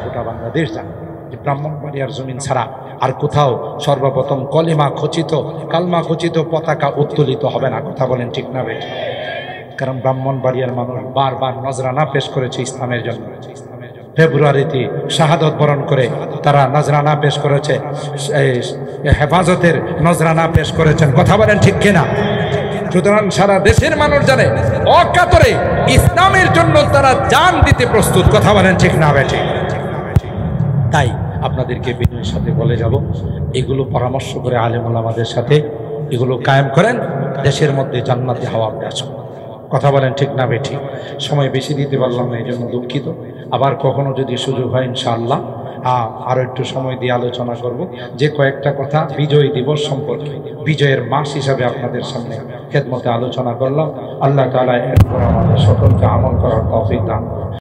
গোটা বাংলাদেশ জানে যে ব্রাহ্মণবাড়িয়ার জমিন ছাড়া আর কোথাও সর্বপ্রথম কলিমা খচিত, কালমা খচিত পতাকা উত্তোলিত হবে না। কথা বলেন ঠিক না বেঠিক? কারণ ব্রাহ্মণবাড়িয়ার মানুষ বারবার নজরানা পেশ করেছে ইসলামের জন্য। ফেব্রুয়ারিতে শাহাদত বরণ করে তারা নজরানা পেশ করেছে, হেফাজতের নজরানা পেশ করেছেন। কথা বলেন ঠিক কিনা? সুতরাং সারা দেশের মানুষ জানে অকাতরে ইসলামের জন্য তারা জান দিতে প্রস্তুত। কথা বলেন ঠিক না বেঠিক? তাই আপনাদেরকে বিনয়ের সাথে বলে যাব, এগুলো পরামর্শ করে আলেম ওলামাদের সাথে এগুলো কায়েম করেন, দেশের মধ্যে জান্নাতি হাওয়া আসুন। কথা বলেন ঠিক না বেঠিক? সময় বেশি দিতে পারলাম না, এই জন্য দুঃখিত। আবার কখনো যদি সুযোগ হয় ইনশাআল্লাহ আরো একটু সময় দিয়ে আলোচনা করব। যে কয়েকটা কথা বিজয় দিবস সম্পর্কে, বিজয়ের মাস হিসাবে আপনাদের সামনে খেদমতে আলোচনা করলাম। আল্লাহ তাআলা এরপর আমাদের সকলকে আমল করার তৌফিক দান